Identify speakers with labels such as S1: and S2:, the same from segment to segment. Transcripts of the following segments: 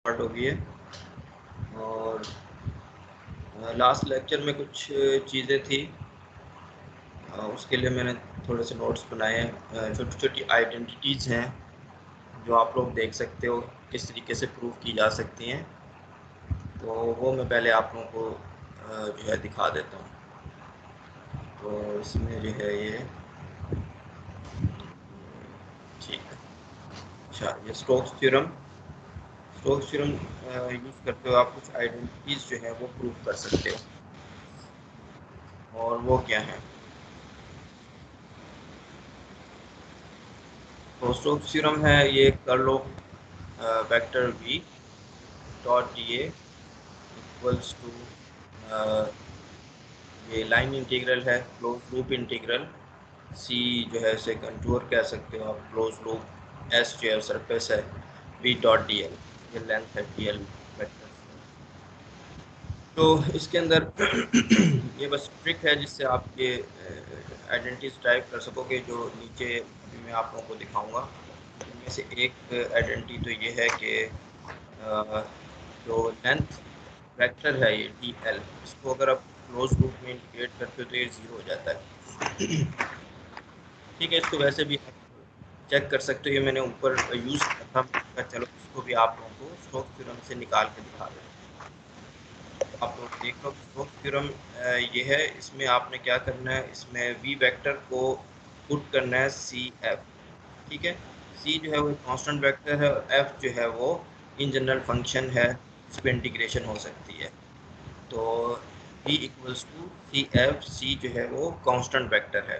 S1: Start हो गई है। और लास्ट लेक्चर में कुछ चीज़ें थी, उसके लिए मैंने थोड़े से नोट्स बनाए हैं। छोटी छोटी आइडेंटिटीज़ हैं जो आप लोग देख सकते हो किस तरीके से प्रूव की जा सकती हैं, तो वो मैं पहले आप लोगों को जो है दिखा देता हूँ। तो इसमें जो है ये ठीक है। अच्छा, ये स्टोक्स थ्योरम यूज़ करते हो आप कुछ आइडेंटिटीज़ जो है वो प्रूव कर सकते हो, और वो क्या है। तो स्टोक्स थ्योरम है ये curl of vector v dot D equals to ये लाइन इंटीग्रल है, क्लोज लूप इंटीग्रल सी जो है इसे कंटूर कह सकते हो आप, क्लोज लूप एस जो है सरफेस है, v डॉट डी एल ये लेंथ है डी एल वेक्टर। तो इसके अंदर ये बस ट्रिक है जिससे आप ये आइडेंटिटीज ड्राइव कर सकोगे, जो नीचे अभी मैं आप लोगों को दिखाऊंगा। इनमें से एक आइडेंटिटी तो ये है कि जो लेंथ वेक्टर है ये डी एल, इसको अगर आप क्लोज लूप में इंटीग्रेट करते हो तो ये ज़ीरो हो जाता है। ठीक है, इसको वैसे भी आप चेक कर सकते हो, ये मैंने ऊपर यूज़ किया था, चलो इसको भी आप लोगों को स्टोक्स थ्योरम से निकाल के दिखा देता हूँ। आप लोग देख लो स्टोक्स थ्योरम ये है, इसमें आपने क्या करना है, इसमें वी वेक्टर को पुट करना है सी एफ। ठीक है, सी जो है वो कांस्टेंट वेक्टर है, और एफ जो है वो इन जनरल फंक्शन है, इस पर इंटीग्रेशन हो सकती है। तो v equals to C F, C जो है वो कांस्टेंट वेक्टर है।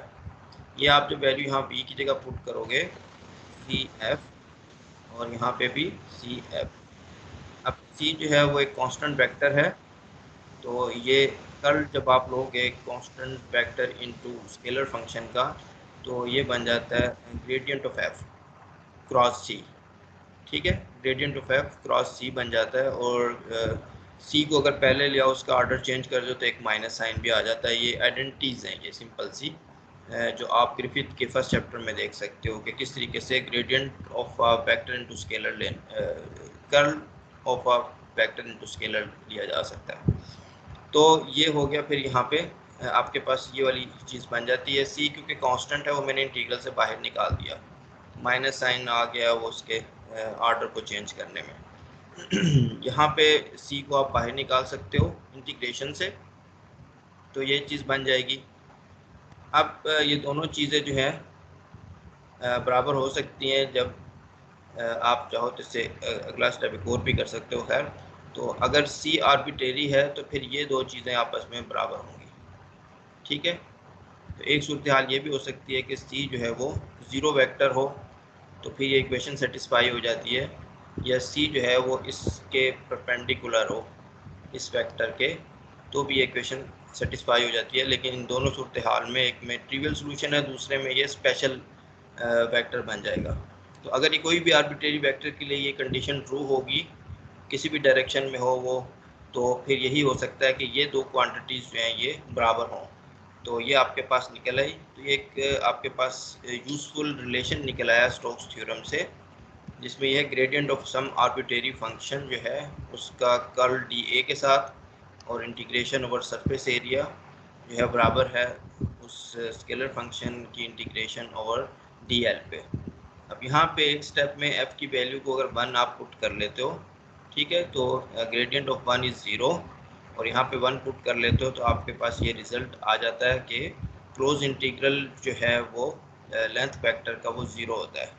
S1: ये आप जो वैल्यू यहाँ v की जगह पुट करोगे सी एफ, और यहाँ पे भी सी एफ। अब c जो है वो एक कांस्टेंट वेक्टर है, तो ये कर्ल जब आप लोगे एक constant vector into scalar function का, तो ये बन जाता है ग्रेडियंट ऑफ एफ क्रॉस सी। ठीक है, ग्रेडियंट ऑफ एफ क्रॉस सी बन जाता है, और सी को अगर पहले लिया उसका ऑर्डर चेंज कर दो तो एक माइनस साइन भी आ जाता है। ये आइडेंटिटीज़ हैं, ये सिंपल सी, जो आप ग्रिफिथ के फर्स्ट चैप्टर में देख सकते हो कि किस तरीके से gradient of a vector into scalar curl of a vector into scalar लिया जा सकता है। तो ये हो गया। फिर यहाँ पे आपके पास ये वाली चीज़ बन जाती है। सी क्योंकि कांस्टेंट है वो मैंने इंटीग्रल से बाहर निकाल दिया, माइनस साइन आ गया वो उसके ऑर्डर को चेंज करने में। यहाँ पे सी को आप बाहर निकाल सकते हो इंटीग्रेशन से, तो ये चीज़ बन जाएगी। अब ये दोनों चीज़ें जो है बराबर हो सकती हैं, जब आप चाहो तो इससे अगला स्टेप एक और भी कर सकते हो। खैर, तो अगर सी आर्बिट्रेरी है तो फिर ये दो चीज़ें आपस में बराबर होंगी। ठीक है, तो एक सूरत हाल ये भी हो सकती है कि सी जो है वो ज़ीरो वेक्टर हो, तो फिर ये इक्वेशन सेटिस्फाई हो जाती है, या सी जो है वो इसके परपेंडिकुलर हो इस वेक्टर के, तो भी ये इक्वेशन सेटिस्फाई हो जाती है। लेकिन इन दोनों सूरत हाल में एक में ट्रिवियल सोल्यूशन है, दूसरे में ये स्पेशल वेक्टर बन जाएगा। तो अगर ये कोई भी आर्बिट्रेरी वेक्टर के लिए ये कंडीशन ट्रू होगी, किसी भी डायरेक्शन में हो वो, तो फिर यही हो सकता है कि ये दो क्वांटिटीज़ जो हैं ये बराबर हों। तो ये आपके पास निकल आई, तो ये एक आपके पास यूज़फुल रिलेशन निकल आया स्टोक्स थ्योरम से, जिसमें यह gradient of some arbitrary function जो है उसका कर्ल डी ए के साथ और इंटीग्रेशन ओवर सरफेस एरिया जो है बराबर है उस स्केलर फंक्शन की इंटीग्रेशन ओवर डी एल पे। अब यहाँ पे एक स्टेप में f की वैल्यू को अगर 1 आप पुट कर लेते हो, ठीक है, तो ग्रेडियंट ऑफ 1 इज़ 0, और यहाँ पे 1 पुट कर लेते हो तो आपके पास ये रिजल्ट आ जाता है कि क्लोज इंटीग्रल जो है वो लेंथ वेक्टर का वो 0 होता है।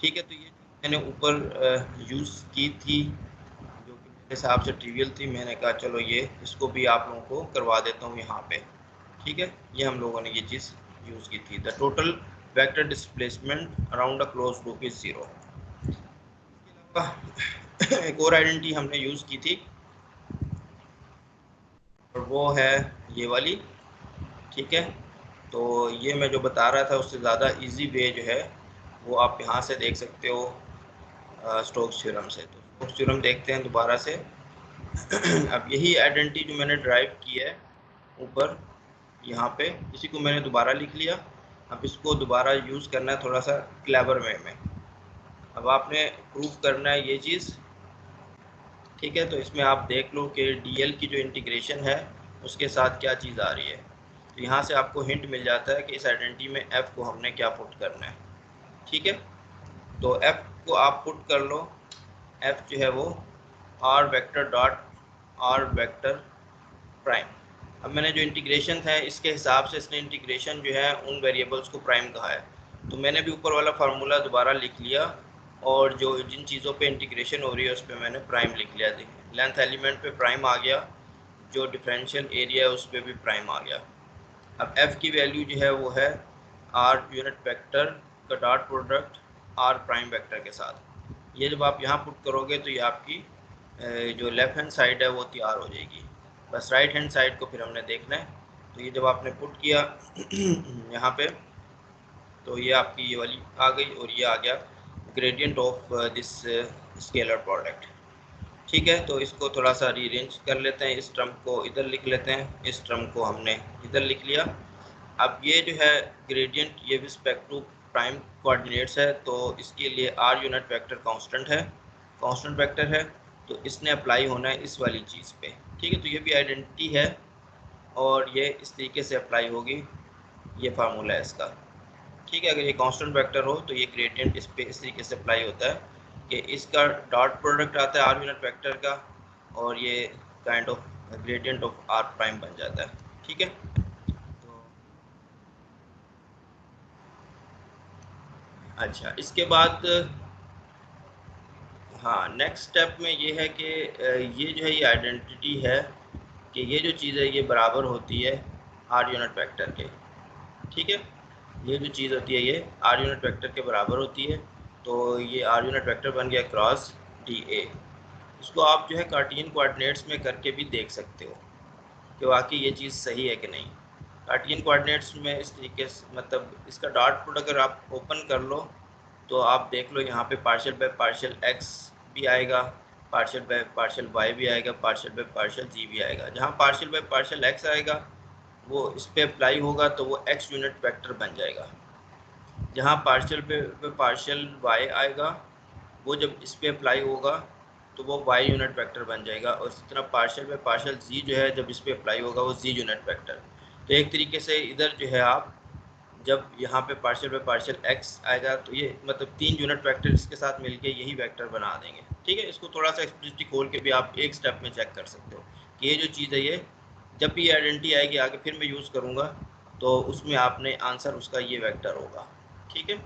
S1: ठीक है, तो ये मैंने ऊपर यूज़ की थी, जो कि मेरे हिसाब से ट्रिवियल थी। मैंने कहा चलो ये इसको भी आप लोगों को करवा देता हूँ यहाँ पे। ठीक है, ये हम लोगों ने ये चीज़ यूज़ की थी, the total vector displacement around a close loop is 0। इसके अलावा एक और आइडेंटिटी हमने यूज़ की थी, और वो है ये वाली। ठीक है, तो ये मैं जो बता रहा था उससे ज़्यादा इजी वे जो है वो आप यहाँ से देख सकते हो स्टोक्स थ्योरम से। तो स्टोक्स थ्योरम देखते हैं दोबारा से। अब यही आइडेंटिटी जो मैंने ड्राइव की है ऊपर यहाँ पे, इसी को मैंने दोबारा लिख लिया। अब इसको दोबारा यूज़ करना है थोड़ा सा क्लेवर वे में। अब आपने प्रूव करना है ये चीज़ ठीक है, तो इसमें आप देख लो कि डीएल की जो इंटीग्रेशन है उसके साथ क्या चीज़ आ रही है। तो यहाँ से आपको हिंट मिल जाता है कि इस आइडेंटिटी में एफ़ को हमने क्या पुट करना है। ठीक है, तो एफ़ को आप पुट कर लो। एफ़ जो है वो R vector dot R vector prime. अब मैंने जो इंटीग्रेशन है इसके हिसाब से इसने इंटीग्रेशन जो है उन वेरिएबल्स को प्राइम कहा है। तो मैंने भी ऊपर वाला फार्मूला दोबारा लिख लिया और जो जिन चीज़ों पे इंटीग्रेशन हो रही है उस पर मैंने प्राइम लिख लिया। देखिए लेंथ एलिमेंट पे प्राइम आ गया, जो डिफरेंशियल एरिया है उस पर भी प्राइम आ गया। अब एफ़ की वैल्यू जो है वो है आर यूनिट वेक्टर का dot product R prime vector के साथ। ये जब आप यहाँ पुट करोगे तो ये आपकी जो लेफ़्ट हैंड साइड है वो तैयार हो जाएगी। बस राइट हैंड साइड को फिर हमने देखना है। तो ये जब आपने पुट किया यहाँ पे, तो ये आपकी ये वाली आ गई और ये आ गया gradient of this scalar product. ठीक है, तो इसको थोड़ा सा रीअरेंज कर लेते हैं। इस टर्म को इधर लिख लेते हैं, इस टर्म को हमने इधर लिख लिया। अब ये जो है ग्रेडियंट ये रिस्पेक्ट टू प्राइम कोऑर्डिनेट्स है, तो इसके लिए आर यूनिट वेक्टर कांस्टेंट है, कांस्टेंट वेक्टर है, तो इसने अप्लाई होना है इस वाली चीज़ पे। ठीक है, तो ये भी आइडेंटिटी है और ये इस तरीके से अप्लाई होगी। ये फार्मूला है इसका। ठीक है, अगर ये कांस्टेंट वेक्टर हो तो ये ग्रेडियंट इस पे इस तरीके से अप्लाई होता है कि इसका डॉट प्रोडक्ट आता है आर यूनिट वेक्टर का और ये kind of gradient of R prime बन जाता है। ठीक है, तो अच्छा इसके बाद हाँ नेक्स्ट स्टेप में ये है कि ये जो है ये आइडेंटिटी है कि ये जो चीज़ है ये बराबर होती है आर यूनिट वेक्टर के। ठीक है, ये जो चीज़ होती है ये आर यूनिट वेक्टर के बराबर होती है। तो ये आर यूनिट वेक्टर बन गया क्रॉस डी ए। इसको आप जो है कार्टियन कोऑर्डिनेट्स में करके भी देख सकते हो कि वाकई ये चीज़ सही है कि नहीं। कार्टियन कोऑर्डिनेट्स में इस तरीके से मतलब इसका डॉट प्रोडक्ट अगर आप ओपन कर लो तो आप देख लो यहाँ पे पार्शियल बाय पार्शियल एक्स भी आएगा, पार्शियल बाय पार्शियल वाई भी आएगा, पार्शियल बाय पार्शियल जी भी आएगा। जहाँ पार्शियल बाय पार्शियल एक्स आएगा वो इस पर अप्लाई होगा तो वो एक्स यूनिट वेक्टर बन जाएगा। जहाँ पार्शियल पे पार्शियल वाई आएगा वो जब इस पर अप्लाई होगा तो वो वाई यूनिट वेक्टर बन जाएगा। और इसी तरह पार्शियल पे पार्शियल जी जो है जब इस पर अप्लाई होगा वो जी यूनिट वेक्टर। तो एक तरीके से इधर जो है आप जब यहाँ पे पार्शियल पे पार्शियल एक्स आएगा तो ये मतलब 3 यूनिट वेक्टर इसके साथ मिलके यही वेक्टर बना देंगे। ठीक है, इसको थोड़ा सा एक्सप्लिसिटली खोल के भी आप एक स्टेप में चेक कर सकते हो कि ये जो चीज़ है ये जब भी आइडेंटिटी आएगी आगे फिर मैं यूज़ करूँगा तो उसमें आपने आंसर उसका ये वेक्टर होगा। ठीक है,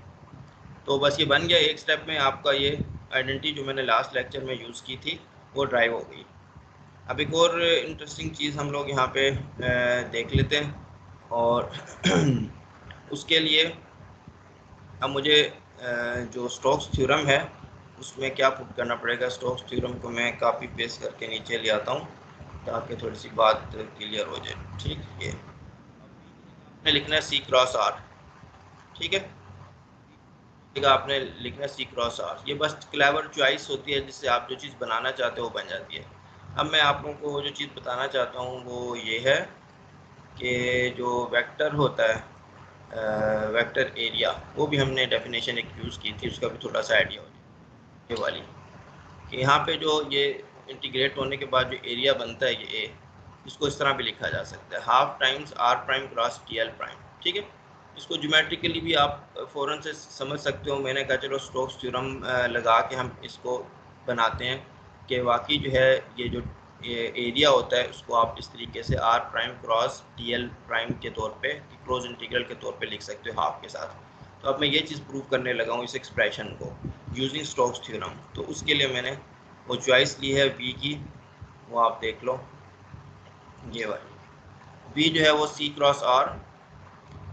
S1: तो बस ये बन गया एक स्टेप में आपका ये आइडेंटिटी जो मैंने लास्ट लेक्चर में यूज़ की थी वो ड्राइव हो गई। अब एक और इंटरेस्टिंग चीज़ हम लोग यहाँ पे देख लेते हैं और उसके लिए अब मुझे जो स्टोक्स थ्योरम है उसमें क्या पुट करना पड़ेगा। स्टोक्स थ्योरम को मैं कॉपी पेस्ट करके नीचे ले आता हूँ ताकि थोड़ी सी बात क्लियर हो जाए। ठीक है, आपने लिखना है सी क्रॉस आर। ठीक है, आपने लिखना है सी क्रॉस आर। ये बस क्लेवर चॉइस होती है जिससे आप जो चीज़ बनाना चाहते हो वो बन जाती है। अब मैं आप लोगों को जो चीज़ बताना चाहता हूँ वो ये है कि जो वेक्टर होता है वेक्टर एरिया, वो भी हमने डेफिनेशन एक यूज़ की थी, उसका भी थोड़ा सा आइडिया हो जाए ये वाली कि यहाँ पे जो ये इंटीग्रेट होने के बाद जो एरिया बनता है ये ए, इसको इस तरह भी लिखा जा सकता है half times R prime cross T L prime. ठीक है, इसको ज्योमेट्रिकली भी आप फ़ौरन से समझ सकते हो। मैंने कहा चलो स्टोक्स थ्योरम लगा के हम इसको बनाते हैं कि वाकई जो है ये जो ये एरिया होता है उसको आप इस तरीके से R prime cross T L prime के तौर पे क्लोज इंटीग्रल के तौर पे लिख सकते हो हाफ के साथ। तो अब मैं ये चीज़ प्रूव करने लगा हूँ इस एक्सप्रेशन को यूजिंग स्टोक्स थ्योरम। तो उसके लिए मैंने वो चॉइस ली है वी की, वो आप देख लो ये वाली वी जो है वो C cross R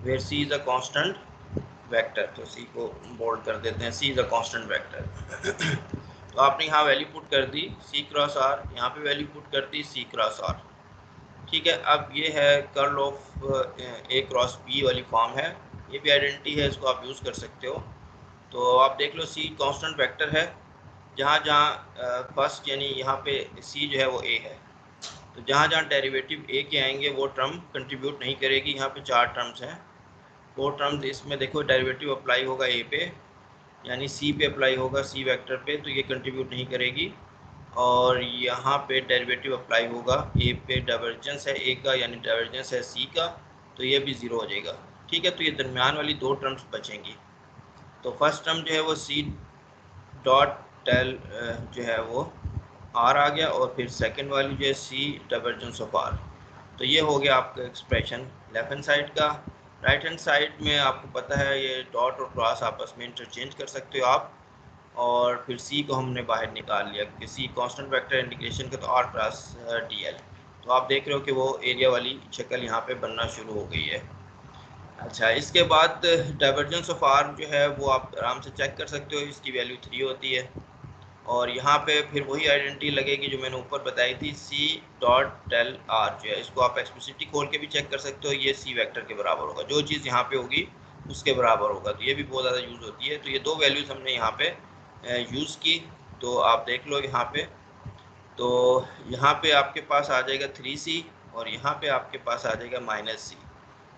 S1: where C is a constant vector. तो सी को बोल्ड कर देते हैं, C is a constant vector. तो आपने यहाँ वैल्यू पुट कर दी सी क्रॉस आर, यहाँ पे वैल्यू पुट कर दी सी क्रॉस आर। ठीक है, अब ये है curl of A cross B वाली फॉर्म है, ये भी आइडेंटिटी है, इसको आप यूज़ कर सकते हो। तो आप देख लो सी कांस्टेंट वेक्टर है, जहाँ जहाँ फर्स्ट यानी यहाँ पे सी जो है वो ए है, तो जहाँ जहाँ डेरिवेटिव ए के आएंगे वो टर्म कंट्रीब्यूट नहीं करेगी। यहाँ पे 4 टर्म्स हैं, 4 टर्म्स, इसमें देखो डेरिवेटिव अप्लाई होगा ए पे यानी सी पे अप्लाई होगा सी वेक्टर पे, तो ये कंट्रीब्यूट नहीं करेगी। और यहाँ पे डेरिवेटिव अप्लाई होगा, ए पे डाइवर्जेंस है ए का यानी डाइवर्जेंस है सी का, तो ये भी ज़ीरो हो जाएगा। ठीक है, तो ये दरमियान वाली दो टर्म्स बचेंगी। तो फर्स्ट टर्म जो है वो सी डॉट डेल जो है वो आर आ गया, और फिर सेकंड वाली जो है सी डाइवर्जेंस ऑफ आर। तो ये हो गया आपका एक्सप्रेशन लेफ्ट हैंड साइड का। राइट हैंड साइड में आपको पता है ये डॉट और क्रॉस आपस में इंटरचेंज कर सकते हो आप, और फिर सी को हमने बाहर निकाल लिया कि सी कांस्टेंट वेक्टर इंटीग्रेशन का, तो आर क्रॉस डी एल। तो आप देख रहे हो कि वो एरिया वाली शक्ल यहाँ पे बनना शुरू हो गई है। अच्छा, इसके बाद डाइवर्जेंस ऑफ आर जो है वो आप आराम से चेक कर सकते हो, इसकी वैल्यू 3 होती है। और यहाँ पे फिर वही आइडेंटिटी लगेगी जो मैंने ऊपर बताई थी, सी डॉट डेल आर जो है, इसको आप एक्सप्लिसिटली खोल के भी चेक कर सकते हो, ये सी वेक्टर के बराबर होगा, जो चीज़ यहाँ पे होगी उसके बराबर होगा। तो ये भी बहुत ज़्यादा यूज़ होती है। तो ये दो वैल्यूज़ हमने यहाँ पे यूज़ की, तो आप देख लो यहाँ पे। तो यहाँ पे आपके पास आ जाएगा 3c, और यहाँ पे आपके पास आ जाएगा -c।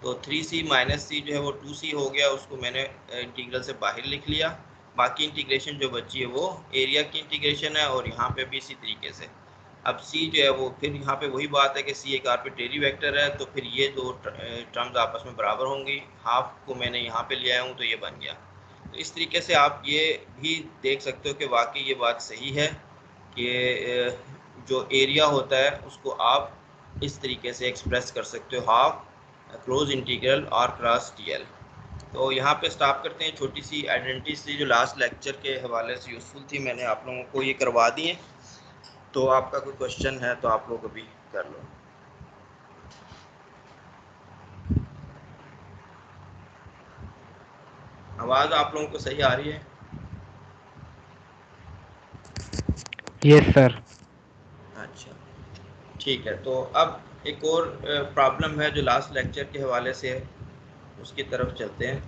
S1: तो 3c -c जो है वो 2c हो गया, उसको मैंने इंटीग्रल से बाहर लिख लिया। बाकी इंटीग्रेशन जो बची है वो एरिया की इंटीग्रेशन है, और यहाँ पे भी इसी तरीके से। अब c जो है वो फिर यहाँ पे वही बात है कि c एक आर्बिट्रेरी वेक्टर है, तो फिर ये दो टर्म्स आपस में बराबर होंगी। हाफ को मैंने यहाँ पे ले आया हूँ, तो ये बन गया। तो इस तरीके से आप ये भी देख सकते हो कि वाकई ये बात सही है कि जो एरिया होता है उसको आप इस तरीके से एक्सप्रेस कर सकते हो, half close integral R cross D L. तो यहाँ पे स्टॉप करते हैं। छोटी सी आइडेंटिटी थी जो लास्ट लेक्चर के हवाले से यूज़फुल थी, मैंने आप लोगों को ये करवा दी है। तो आपका कोई क्वेश्चन है तो आप लोग अभी कर लो। आवाज़ आप लोगों को सही आ रही है?
S2: Yes sir.
S1: अच्छा, ठीक है। तो अब एक और प्रॉब्लम है जो लास्ट लेक्चर के हवाले से है, उसकी तरफ चलते हैं।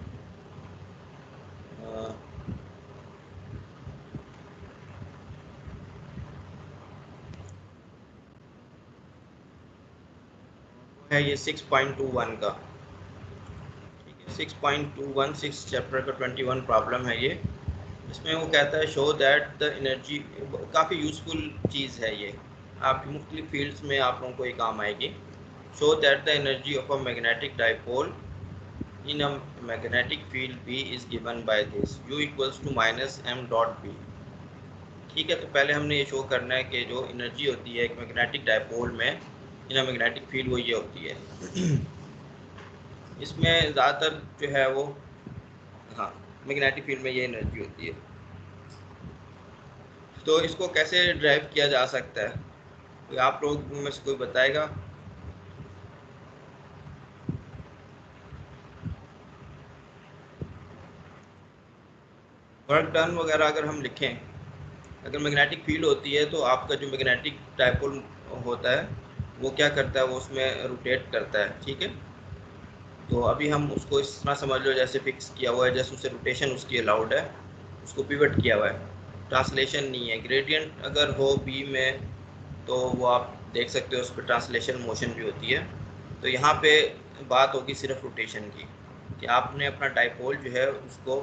S1: वो है ये 6.21 का। ठीक है, 6.216 चैप्टर का 21 प्रॉब्लम है ये। इसमें वो कहता है शो दैट द एनर्जी, काफ़ी यूज़फुल चीज़ है ये, आपकी मुख्तलिफ फील्ड्स में आप लोगों को ये काम आएगी। Show that the energy of a magnetic dipole in a magnetic field B is given by this, u equals to -m dot B. ठीक है, तो पहले हमने ये शो करना है कि जो एनर्जी होती है एक मैग्नेटिक डाइपोल में इन अ मैग्नेटिक फील्ड, वो ये होती है। इसमें ज़्यादातर जो है वो, हाँ, मैग्नेटिक फील्ड में ये एनर्जी होती है। तो इसको कैसे ड्राइव किया जा सकता है, तो आप लोग में से कोई बताएगा? वर्क डन वगैरह अगर हम लिखें, अगर मैग्नेटिक फील्ड होती है तो आपका जो मैग्नेटिक डाइपोल होता है वो क्या करता है, वो उसमें रोटेट करता है। ठीक है, तो अभी हम उसको इस तरह समझ लो जैसे फिक्स किया हुआ है, जैसे उसे रोटेशन उसकी अलाउड है, उसको पिवट किया हुआ है, ट्रांसलेशन नहीं है। ग्रेडियंट अगर हो बी में तो वो आप देख सकते हो, उस पर ट्रांसलेशन मोशन भी होती है। तो यहाँ पे बात होगी सिर्फ रोटेशन की, कि आपने अपना डाइपोल जो है उसको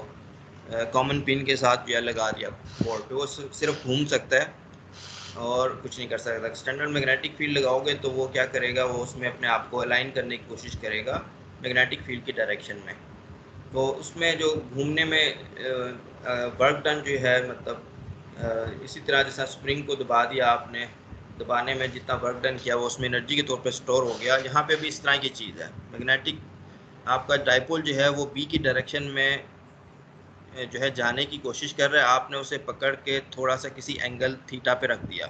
S1: कॉमन पिन के साथ जो है लगा दिया बोर्ड पे, वो सिर्फ घूम सकता है और कुछ नहीं कर सकता। स्टैंडर्ड मैग्नेटिक फील्ड लगाओगे तो वो क्या करेगा, वो उसमें अपने आप को अलाइन करने की कोशिश करेगा मैग्नेटिक फील्ड की डायरेक्शन में। तो उसमें जो घूमने में वर्क डन जो है, मतलब इसी तरह जैसा स्प्रिंग को दबा दिया आपने, दबाने में जितना वर्क डन किया वो उसमें एनर्जी के तौर पे स्टोर हो गया। यहाँ पे भी इस तरह की चीज़ है, मैग्नेटिक आपका डाइपोल जो है वो बी की डायरेक्शन में जो है जाने की कोशिश कर रहा है, आपने उसे पकड़ के थोड़ा सा किसी एंगल थीटा पे रख दिया।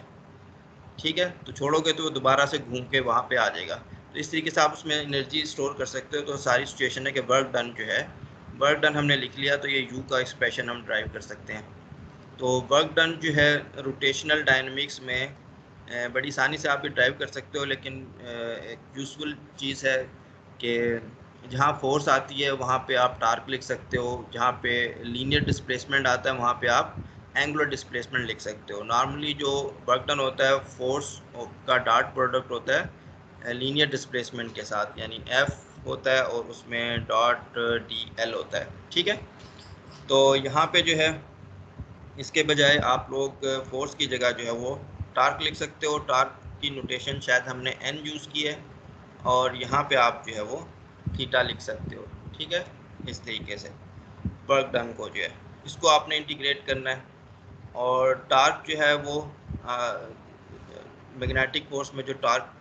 S1: ठीक है, तो छोड़ोगे तो वो दोबारा से घूम के वहाँ पे आ जाएगा। तो इस तरीके से आप उसमें एनर्जी स्टोर कर सकते हो। तो सारी सिचुएशन है कि वर्क डन जो है, वर्क डन हमने लिख लिया, तो ये यू का एक्सप्रेशन हम ड्राइव कर सकते हैं। तो वर्क डन जो है रोटेशनल डायनामिक्स में बड़ी आसानी से आप ये ड्राइव कर सकते हो, लेकिन एक यूज़फुल चीज़ है कि जहाँ फोर्स आती है वहाँ पे आप टार्क लिख सकते हो, जहाँ पे लीनियर डिस्प्लेसमेंट आता है वहाँ पे आप एंगुलर डिस्प्लेसमेंट लिख सकते हो। नॉर्मली जो वर्क डन होता है फोर्स का डॉट प्रोडक्ट होता है लीनियर डिस्प्लेसमेंट के साथ, यानी एफ होता है और उसमें डॉट डी एल होता है। ठीक है, तो यहाँ पे जो है इसके बजाय आप लोग फोर्स की जगह जो है वो टार्क लिख सकते हो। टार्क की नोटेशन शायद हमने n यूज़ की है, और यहाँ पे आप जो है वो थीटा लिख सकते हो। ठीक है, इस तरीके से वर्क डन को जो है इसको आपने इंटीग्रेट करना है। और टार्क जो है वो मैग्नेटिक फोर्स में जो टार्क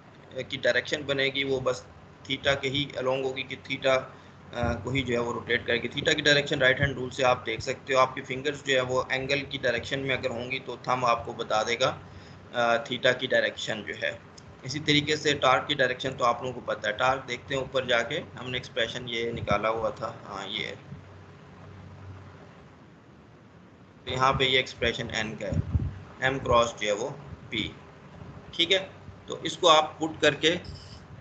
S1: की डायरेक्शन बनेगी वो बस थीटा के ही अलोंग होगी, कि थीटा को ही जो है वो रोटेट करेगी। थीटा की डायरेक्शन राइट हैंड रूल से आप देख सकते हो। आपकी फिंगर्स जो है वो एंगल की डायरेक्शन में अगर होंगी तो थंब आपको बता देगा थीटा की डायरेक्शन जो है। इसी तरीके से टार्क की डायरेक्शन तो आप लोगों को पता है। टार्क देखते हैं ऊपर जाके, हमने एक्सप्रेशन ये निकाला हुआ था, हाँ ये है। तो यहाँ पे ये एक्सप्रेशन n का है, m क्रॉस जो है वो p। ठीक है, तो इसको आप पुट करके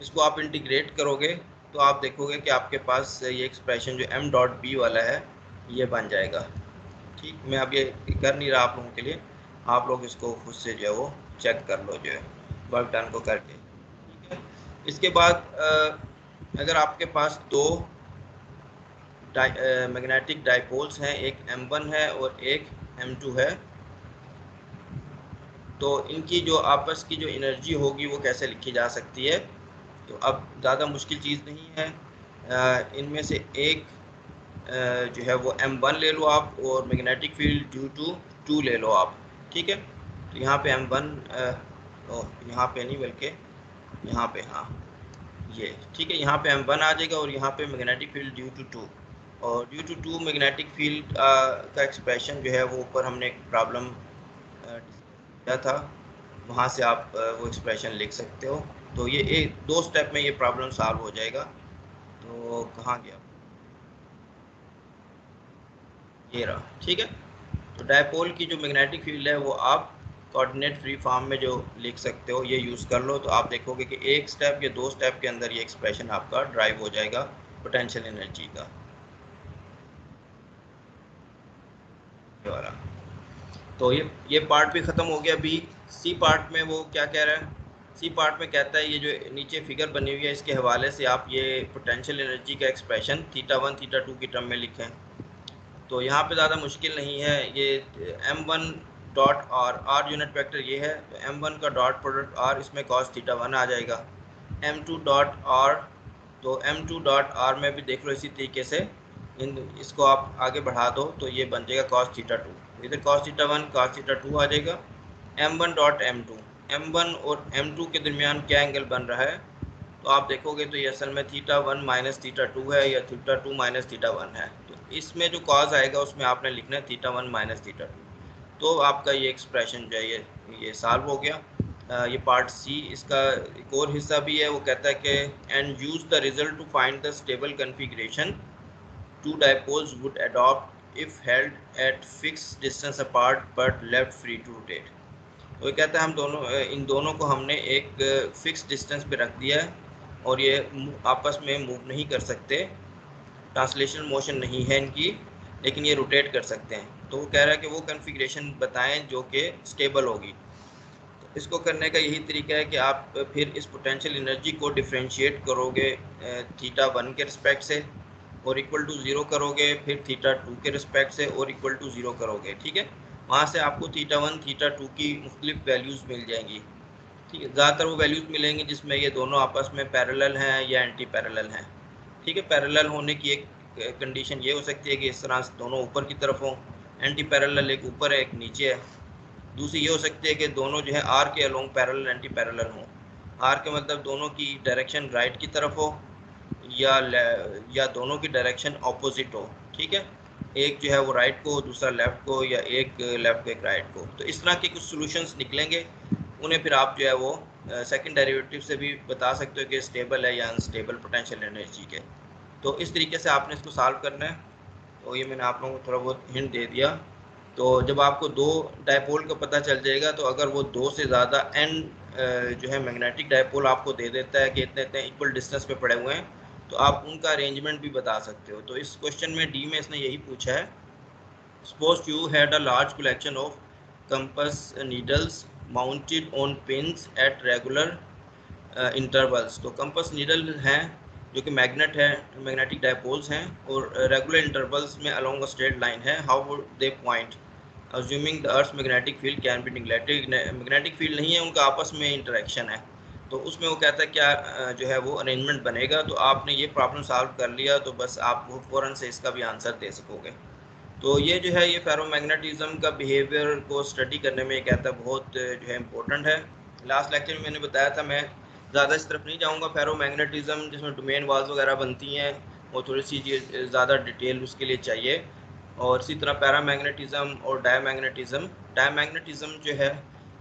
S1: इसको आप इंटीग्रेट करोगे तो आप देखोगे कि आपके पास ये एक्सप्रेशन जो m डॉट b वाला है ये बन जाएगा। ठीक, मैं अब ये कर नहीं रहा आप लोगों के लिए, आप लोग इसको खुद से जो है वो चेक कर लो जो है वर्क डन को करके। ठीक है, इसके बाद अगर आपके पास दो मैग्नेटिक डाइपोल्स हैं, एक m1 है और एक m2 है, तो इनकी जो आपस की जो एनर्जी होगी वो कैसे लिखी जा सकती है। तो अब ज़्यादा मुश्किल चीज़ नहीं है। इनमें से एक जो है वो m1 ले लो आप, और मैग्नेटिक फील्ड ड्यू टू 2 ले लो आप। ठीक है, तो यहाँ पे m1 यहाँ पे नहीं बल्कि यहाँ पे, हाँ ये ठीक है, यहाँ पे m1 आ जाएगा और यहाँ पे मैग्नेटिक फील्ड ड्यू टू 2, और ड्यू टू 2 मैग्नेटिक फील्ड का एक्सप्रेशन जो है वो ऊपर हमने एक प्रॉब्लम किया था, वहाँ से आप वो एक्सप्रेशन लिख सकते हो। तो ये एक दो स्टेप में ये प्रॉब्लम सॉल्व हो जाएगा। तो कहाँ गया, ये रहा। ठीक है, तो डायपोल की जो मैग्नेटिक फील्ड है वो आप कोऑर्डिनेट फ्री फॉर्म में जो लिख सकते हो ये यूज़ कर लो। तो आप देखोगे कि एक स्टेप या दो स्टेप के अंदर ये एक्सप्रेशन आपका ड्राइव हो जाएगा पोटेंशियल एनर्जी का, ये वाला। तो ये पार्ट भी ख़त्म हो गया। बी सी पार्ट में वो क्या कह रहा है, सी पार्ट में कहता है ये जो नीचे फिगर बनी हुई है इसके हवाले से आप ये पोटेंशियल एनर्जी का एक्सप्रेशन θ1 θ2 की टर्म में लिखें। तो यहाँ पे ज़्यादा मुश्किल नहीं है। ये m1 dot r unit vector ये है, तो m1 का डॉट प्रोडक्ट r, इसमें cos θ1 आ जाएगा। m2 डॉट r, तो m2 डॉट r में भी देख लो इसी तरीके से इसको आप आगे बढ़ा दो तो ये बन जाएगा cos θ2, इधर cos θ1 cos θ2 आ जाएगा। m1 डॉट m2, m1 और m2 के दरमियान क्या एंगल बन रहा है, तो आप देखोगे तो ये असल में θ1 माइनस θ2 है या θ2 माइनस θ1 है। तो इसमें जो कॉज आएगा उसमें आपने लिखना है θ1 माइनस θ2। तो आपका ये एक्सप्रेशन जो है ये सॉल्व हो गया। ये पार्ट सी, इसका एक और हिस्सा भी है, वो कहता है कि and use the result to find the stable configuration two dipoles would adopt if held at fix distance apart but left free to rotate. तो ये कहता है हम दोनों इन दोनों को हमने एक फिक्स डिस्टेंस पे रख दिया है और ये आपस में मूव नहीं कर सकते, ट्रांसलेशन मोशन नहीं है इनकी, लेकिन ये रोटेट कर सकते हैं। तो वो कह रहा है कि वो कन्फिग्रेशन बताएं जो कि स्टेबल होगी। तो इसको करने का यही तरीका है कि आप फिर इस पोटेंशियल एनर्जी को डिफ्रेंशिएट करोगे θ1 के रिस्पेक्ट से और इक्वल टू 0 करोगे, फिर θ2 के रिस्पेक्ट से और इक्वल टू 0 करोगे। ठीक है, वहाँ से आपको θ1 θ2 की मुख्तलिफ वैल्यूज़ मिल जाएंगी। ठीक है, ज़्यादातर वो वैल्यूज़ मिलेंगी जिसमें ये दोनों आपस में पैरेलल हैं या एंटी पैरेलल हैं। ठीक है, पैरेलल होने की एक कंडीशन ये हो सकती है कि इस तरह से दोनों ऊपर की तरफ हों, एंटी पैरेलल एक ऊपर है एक नीचे है। दूसरी ये हो सकती है कि दोनों जो है आर के अलोंग पैरेलल एंटी पैरेलल हों। आर के मतलब दोनों की डायरेक्शन राइट की तरफ हो या दोनों की डायरेक्शन ऑपोजिट हो। ठीक है, एक जो है वो राइट को, दूसरा लेफ़्ट को, या एक लेफ़्ट को एक राइट को। तो इस तरह के कुछ सॉल्यूशंस निकलेंगे, उन्हें फिर आप जो है वो सेकंड डेरिवेटिव से भी बता सकते हो कि स्टेबल है या अनस्टेबल पोटेंशियल एनर्जी के। तो इस तरीके से आपने इसको सॉल्व करना है। तो ये मैंने आप लोगों को थोड़ा बहुत हिंट दे दिया। तो जब आपको दो डायपोल का पता चल जाएगा, तो अगर वो दो से ज़्यादा एन जो है मैग्नेटिक डायपोल आपको दे देता है कि इतने इतने इक्वल डिस्टेंस पे पड़े हुए हैं, तो आप उनका अरेंजमेंट भी बता सकते हो। तो इस क्वेश्चन में डी में इसने यही पूछा है, suppose you had a large collection of compass needles mounted on pins at regular intervals. तो कंपास नीडल हैं जो कि मैग्नेट है, मैग्नेटिक डायपोल्स हैं और रेगुलर इंटरवल्स में अलोंग अ स्ट्रेट लाइन है। How would they point, assuming the earth magnetic field can be neglected, magnetic field नहीं है, उनका आपस में इंटरेक्शन है, तो उसमें वो कहता है क्या जो है वो अरेंजमेंट बनेगा। तो आपने ये प्रॉब्लम सॉल्व कर लिया तो बस आप फ़ौरन से इसका भी आंसर दे सकोगे। तो ये जो है ये फेरोमैग्नेटिज्म का बिहेवियर को स्टडी करने में कहता है बहुत जो है इम्पोर्टेंट है। लास्ट लेक्चर में मैंने बताया था, मैं ज़्यादा इस तरफ नहीं जाऊँगा। फेरोमैग्नेटिज्म जिसमें डोमेन वाल्स वगैरह बनती हैं, वो थोड़ी सी ज़्यादा डिटेल उसके लिए चाहिए। और इसी तरह पैरामैग्नेटिज्म और डायमैग्नेटिज्म जो है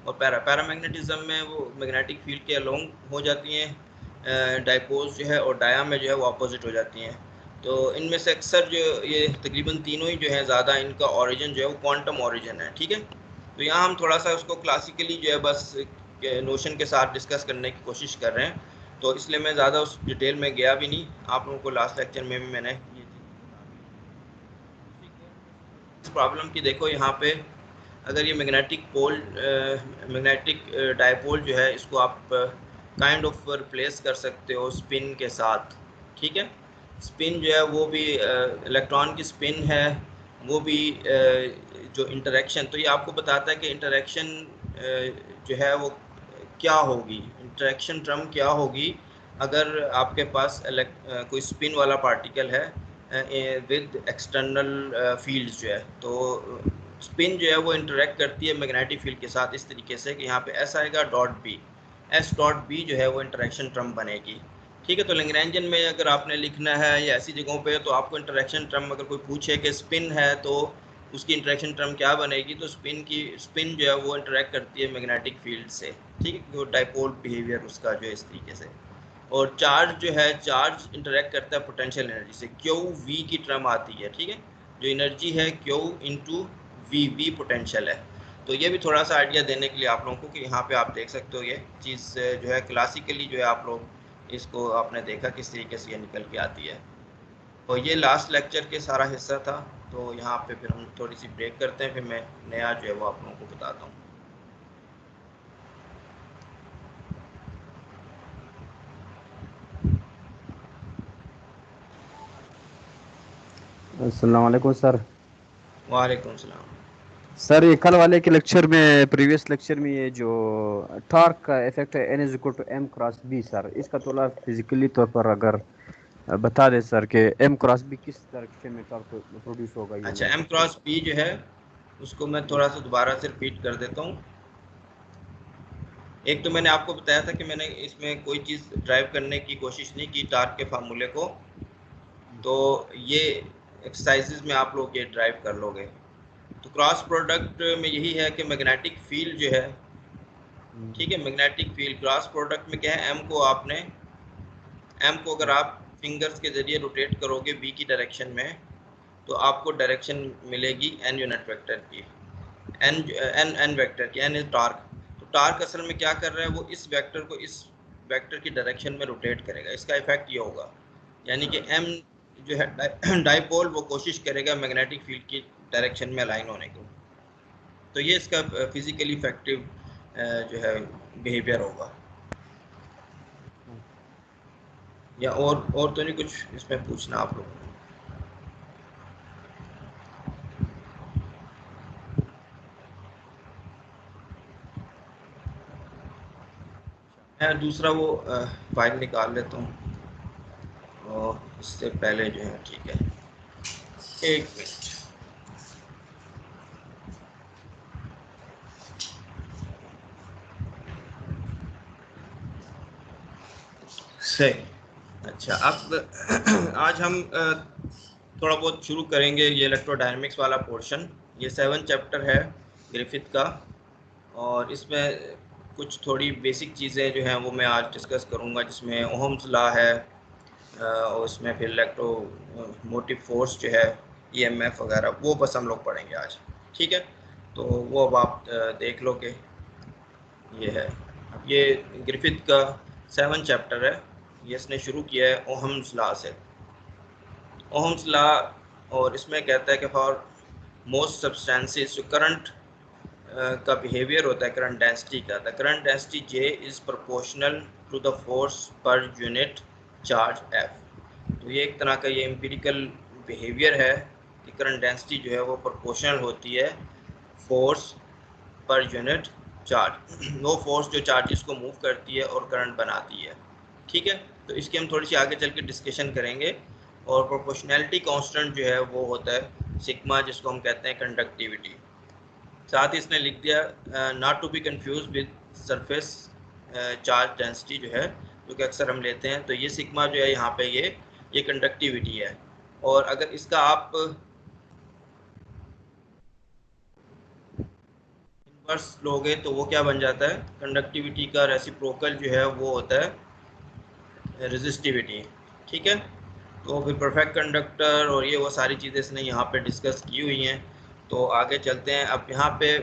S1: और पैरामैग्नेटिज्म में वो मैग्नेटिक फील्ड के अलोंग हो जाती हैं, डाइपोज जो है, और डाया में जो है वो अपोजिट हो जाती हैं। तो इनमें से अक्सर जो ये तकरीबन तीनों ही जो है ज़्यादा इनका ओरिजिन जो है वो क्वांटम ओरिजिन है, ठीक है। तो यहाँ हम थोड़ा सा उसको क्लासिकली जो है बस नोशन के साथ डिस्कस करने की कोशिश कर रहे हैं, तो इसलिए मैं ज़्यादा उस डिटेल में गया भी नहीं। आप लोगों को लास्ट लेक्चर में भी मैंने ये चीज़ प्रॉब्लम की देखो यहाँ पे, अगर ये मैग्नेटिक डायपोल जो है इसको आप काइंड ऑफ रिप्लेस कर सकते हो स्पिन के साथ, ठीक है। स्पिन जो है वो भी इलेक्ट्रॉन की स्पिन है, वो भी जो इंटरेक्शन, तो ये आपको बताता है कि इंटरेक्शन जो है वो क्या होगी, इंटरेक्शन टर्म क्या होगी अगर आपके पास कोई स्पिन वाला पार्टिकल है विद एक्सटर्नल फील्ड्स जो है। तो स्पिन जो है वो इंटरेक्ट करती है मैग्नेटिक फील्ड के साथ इस तरीके से कि यहाँ पे एस आएगा dot B, S dot B जो है वो इंटरेक्शन टर्म बनेगी, ठीक है। तो लैग्रेंजियन में अगर आपने लिखना है या ऐसी जगहों पे, तो आपको इंटरेक्शन टर्म अगर कोई पूछे कि स्पिन है तो उसकी इंटरेक्शन टर्म क्या बनेगी, तो स्पिन जो है वो इंटरेक्ट करती है मैग्नेटिक फील्ड से, ठीक है। जो डाइपोल बिहेवियर उसका जो है इस तरीके से। और चार्ज जो है, चार्ज इंटरेक्ट करता है पोटेंशियल एनर्जी से, क्यू वी की टर्म आती है, ठीक है। जो एनर्जी है Q into V, V potential है। तो ये भी थोड़ा सा आइडिया देने के लिए आप लोगों को कि यहाँ पे आप देख सकते हो ये चीज़ जो है क्लासिकली जो है आप लोग इसको आपने देखा किस तरीके से ये निकल के आती है। तो ये लास्ट लेक्चर के सारा हिस्सा था, तो यहाँ पे फिर हम थोड़ी सी ब्रेक करते हैं, फिर मैं नया जो है वो आप लोगों को बताता हूँ।
S3: अस्सलाम वालेकुम सर।
S1: वालेकुम सलाम।
S3: सर ये कल वाले के लेक्चर में, प्रीवियस लेक्चर में, ये जो टॉर्क का इफेक्ट है N is equal to M cross B, sir इसका थोड़ा फिजिकली तौर पर अगर बता दे सर कि एम क्रॉस बी किस डायरेक्शन में टॉर्क प्रोड्यूस होगा ये
S1: अच्छा,
S3: मैं
S1: एम
S3: कुछ।
S1: क्रॉस बी जो है उसको मैं थोड़ा सा दोबारा से रिपीट कर देता हूँ। एक तो मैंने आपको बताया था कि मैंने इसमें कोई चीज़ ड्राइव करने की कोशिश नहीं की टार्क के फार्मूले को, तो ये एक्सरसाइजेज में आप लोग ये ड्राइव कर लोगे। तो क्रॉस प्रोडक्ट में यही है कि मैग्नेटिक फील्ड जो है, ठीक है, मैग्नेटिक फील्ड क्रॉस प्रोडक्ट में क्या है, एम को अगर आप फिंगर्स के जरिए रोटेट करोगे बी की डायरेक्शन में, तो आपको डायरेक्शन मिलेगी एन यूनिट वेक्टर की, एन वेक्टर की, एन इज टार्क। तो टार्क असल में क्या कर रहा है, वो इस वेक्टर को इस वेक्टर की डायरेक्शन में रोटेट करेगा। इसका इफेक्ट ये होगा, यानी कि एम जो है डाइपोल वो कोशिश करेगा मैग्नेटिक फील्ड की डायरेक्शन में अलाइन होने को। तो ये इसका फिजिकली इफेक्टिव जो है बिहेवियर होगा। या और तो नहीं कुछ इसमें पूछना आप लोगों को? मैं दूसरा वो फाइल निकाल लेता हूँ और इससे पहले जो है, ठीक है, एक मिनट। सही। अच्छा, अब आज हम थोड़ा बहुत शुरू करेंगे ये इलेक्ट्रोडायनेमिक्स वाला पोर्शन। ये 7 चैप्टर है ग्रिफिथ का, और इसमें कुछ थोड़ी बेसिक चीज़ें जो हैं वो मैं आज डिस्कस करूँगा, जिसमें ओहम्स लॉ है, और उसमें फिर इलेक्ट्रो मोटिव फोर्स जो है, ईएमएफ वगैरह, वो बस हम लोग पढ़ेंगे आज, ठीक है। तो वो अब आप देख लो कि ये है, ये ग्रिफिथ का 7 चैप्टर है। ये इसने शुरू किया है ओहम्स लॉ से, ओहम्स लॉ। और इसमें कहता है कि फॉर मोस्ट सब्सटेंसेस जो करंट का बिहेवियर होता है करंट डेंसिटी का, the current density J is proportional to the force per unit charge F. तो ये एक तरह का ये एम्पिरिकल बिहेवियर है कि करंट डेंसिटी जो है वो प्रोपोर्शनल होती है फोर्स पर यूनिट चार्ज, वो फोर्स जो चार्जेस को मूव करती है और करंट बनाती है। ठीक है, तो इसकी हम थोड़ी सी आगे चल के डिस्कशन करेंगे। और प्रोपोर्शनैलिटी कांस्टेंट जो है वो होता है सिग्मा, जिसको हम कहते हैं कंडक्टिविटी। साथ ही इसने लिख दिया not to be confuse with surface charge density जो है, जो कि अक्सर हम लेते हैं। तो ये सिग्मा जो है यहाँ पे ये कंडक्टिविटी है। और अगर इसका आप इन्वर्स लोगे तो वो क्या बन जाता है, कंडक्टिविटी का रेसिप्रोकल जो है वो होता है रेजिस्टिविटी। ठीक है, तो फिर परफेक्ट कंडक्टर और ये वो सारी चीज़ें इसने यहाँ पे डिस्कस की हुई हैं। तो आगे चलते हैं। अब यहाँ पे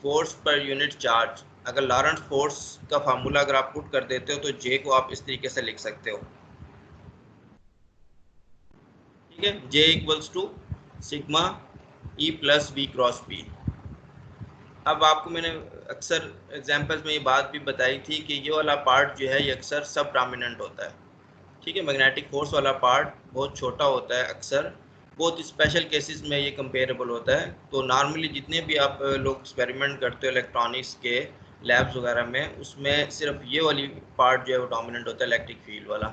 S1: फोर्स पर यूनिट चार्ज, अगर लॉरेंट्ज फोर्स का फार्मूला अगर आप पुट कर देते हो तो जे को आप इस तरीके से लिख सकते हो। ठीक है, J equals to sigma E plus B cross B. अब आपको मैंने अक्सर एग्जांपल्स में ये बात भी बताई थी कि ये वाला पार्ट जो है ये अक्सर सब डोमिनेंट होता है। ठीक है, मैग्नेटिक फोर्स वाला पार्ट बहुत छोटा होता है, अक्सर बहुत स्पेशल केसेस में ये कंपेरेबल होता है। तो नॉर्मली जितने भी आप लोग एक्सपेरिमेंट करते हो इलेक्ट्रॉनिक्स के लैब्स वगैरह में, उसमें सिर्फ ये वाली पार्ट जो है वो डोमिनेंट होता है, इलेक्ट्रिक फील्ड वाला।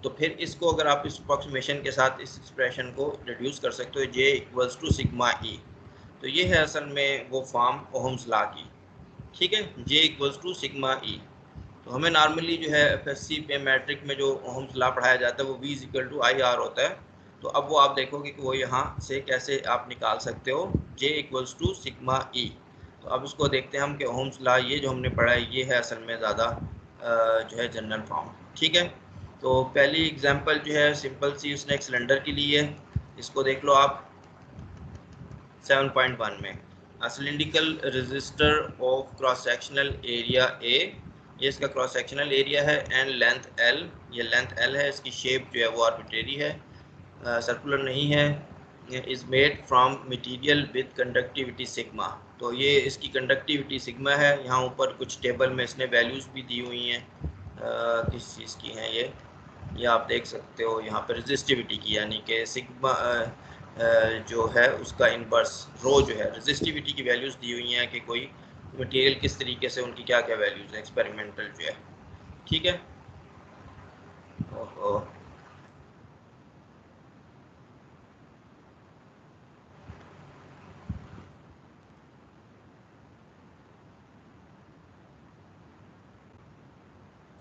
S1: तो फिर इसको अगर आप इस अप्रॉक्सीमेशन के साथ इस एक्सप्रेशन को रिड्यूस कर सकते हो, जे इक्वल्स टू सिग्मा ई। तो ये है असल में वो फॉर्म ओहम्स लॉ की। ठीक है, J equals to sigma E. तो हमें नॉर्मली जो है एफएससी पे मैट्रिक में जो ओहम्स लॉ पढ़ाया जाता है वो V equal to I R होता है। तो अब वो आप देखोगे कि वो यहाँ से कैसे आप निकाल सकते हो, J equals to sigma E. तो अब इसको देखते हैं हम कि ओहम्स लॉ ये जो हमने पढ़ा है ये है असल में ज़्यादा जो है जनरल फॉर्म। ठीक है, तो पहली एग्जांपल जो है सिंपल सी उसने एक सिलेंडर की ली है, इसको देख लो आप 7.1 में। Cylindrical resistor of cross sectional area A, ये इसका क्रॉस सेक्शनल एरिया है, एंड लेंथ L, ये लेंथ L है। इसकी शेप जो है वो आर्बिट्रेरी है, सर्कुलर नहीं है। Is made from material with conductivity sigma. तो ये इसकी कंडक्टिविटी सिग्मा है। यहाँ ऊपर कुछ टेबल में इसने वैल्यूज़ भी दी हुई हैं, किस चीज़ की हैं ये आप देख सकते हो यहाँ पर रेजिस्टिविटी की, यानी कि सिग्मा जो है उसका इनवर्स रो जो है रेजिस्टिविटी की वैल्यूज़ दी हुई हैं कि कोई मटेरियल किस तरीके से उनकी क्या क्या वैल्यूज़ है एक्सपेरिमेंटल जो है। ठीक है, ओहो